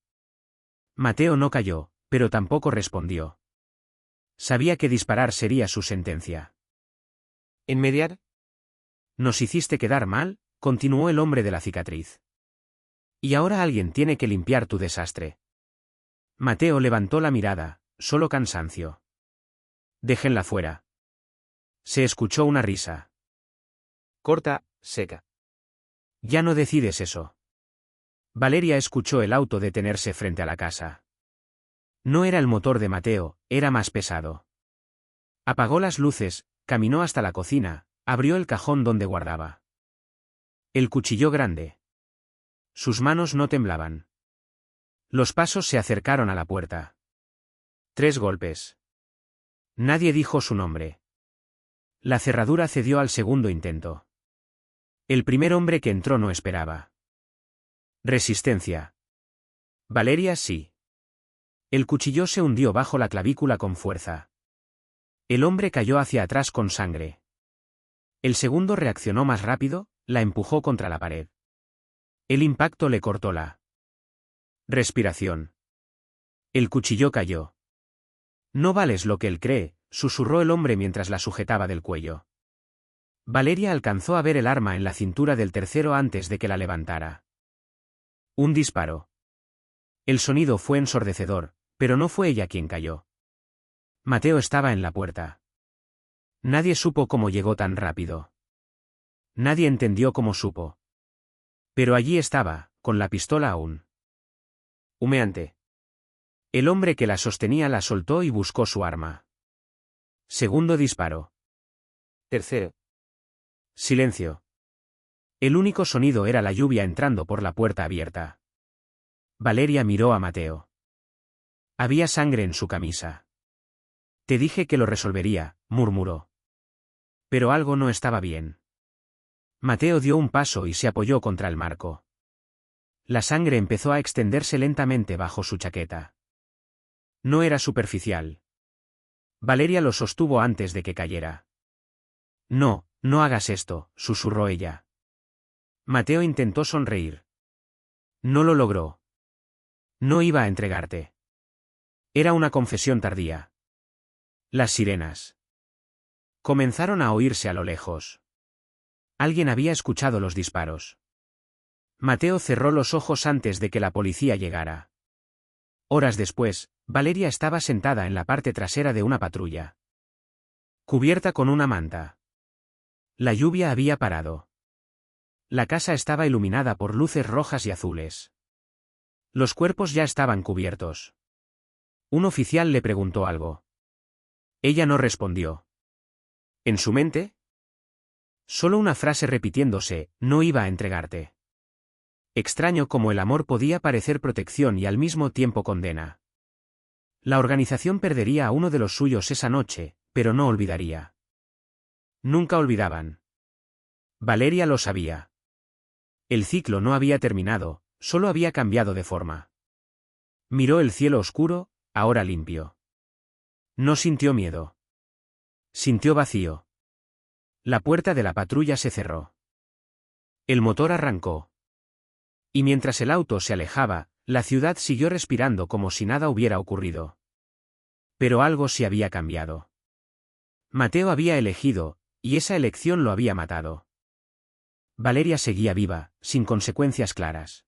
Mateo no cayó, pero tampoco respondió. Sabía que disparar sería su sentencia. ¿En mediar? Nos hiciste quedar mal, continuó el hombre de la cicatriz. Y ahora alguien tiene que limpiar tu desastre. Mateo levantó la mirada, solo cansancio. Déjenla fuera. Se escuchó una risa. Corta, seca. Ya no decides eso. Valeria escuchó el auto detenerse frente a la casa. No era el motor de Mateo, era más pesado. Apagó las luces, caminó hasta la cocina, abrió el cajón donde guardaba el cuchillo grande. Sus manos no temblaban. Los pasos se acercaron a la puerta. 3 golpes. Nadie dijo su nombre. La cerradura cedió al segundo intento. El primer hombre que entró no esperaba resistencia. Valeria sí. El cuchillo se hundió bajo la clavícula con fuerza. El hombre cayó hacia atrás con sangre. El segundo reaccionó más rápido, la empujó contra la pared. El impacto le cortó la respiración. El cuchillo cayó. No vales lo que él cree, susurró el hombre mientras la sujetaba del cuello. Valeria alcanzó a ver el arma en la cintura del tercero antes de que la levantara. Un disparo. El sonido fue ensordecedor, pero no fue ella quien cayó. Mateo estaba en la puerta. Nadie supo cómo llegó tan rápido. Nadie entendió cómo supo. Pero allí estaba, con la pistola aún humeante. El hombre que la sostenía la soltó y buscó su arma. Segundo disparo. Tercero. Silencio. El único sonido era la lluvia entrando por la puerta abierta. Valeria miró a Mateo. Había sangre en su camisa. Te dije que lo resolvería, murmuró. Pero algo no estaba bien. Mateo dio un paso y se apoyó contra el marco. La sangre empezó a extenderse lentamente bajo su chaqueta. No era superficial. Valeria lo sostuvo antes de que cayera. No, no hagas esto, susurró ella. Mateo intentó sonreír. No lo logró. No iba a entregarte. Era una confesión tardía. Las sirenas comenzaron a oírse a lo lejos. Alguien había escuchado los disparos. Mateo cerró los ojos antes de que la policía llegara. Horas después, Valeria estaba sentada en la parte trasera de una patrulla, cubierta con una manta. La lluvia había parado. La casa estaba iluminada por luces rojas y azules. Los cuerpos ya estaban cubiertos. Un oficial le preguntó algo. Ella no respondió. ¿En su mente? Solo una frase repitiéndose, no iba a entregarte. Extraño cómo el amor podía parecer protección y al mismo tiempo condena. La organización perdería a uno de los suyos esa noche, pero no olvidaría. Nunca olvidaban. Valeria lo sabía. El ciclo no había terminado, solo había cambiado de forma. Miró el cielo oscuro, ahora limpio. No sintió miedo. Sintió vacío. La puerta de la patrulla se cerró. El motor arrancó. Y mientras el auto se alejaba, la ciudad siguió respirando como si nada hubiera ocurrido. Pero algo se había cambiado. Mateo había elegido, y esa elección lo había matado. Valeria seguía viva, sin consecuencias claras.